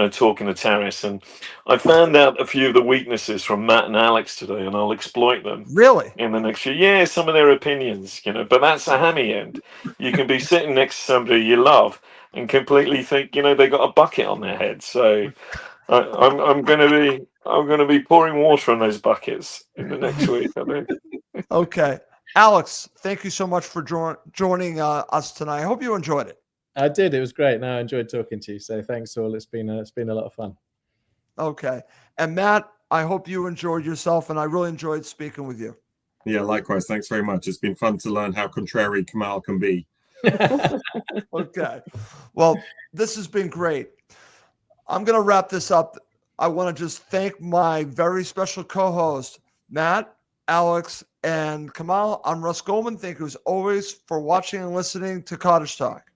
talk in the terrace. And I found out a few of the weaknesses from Matt and Alex today, and I'll exploit them. Really? In the next few years, some of their opinions, but that's a hammy end. You can be sitting next to somebody you love and completely think, they got a bucket on their head. So I'm going to be pouring water on those buckets in the next week, I think. Okay. Alex, thank you so much for joining us tonight. I hope you enjoyed it. I did. It was great. No, I enjoyed talking to you. So thanks all. It's been a lot of fun. Okay. And Matt, I hope you enjoyed yourself, and I really enjoyed speaking with you. Yeah, likewise. Thanks very much. It's been fun to learn how contrary Kemal can be. Okay. Well, this has been great. I'm going to wrap this up. I want to just thank my very special co-host, Matt, Alex, and Kemal. I'm Russ Goldman. Thank you as always for watching and listening to Cottage Talk.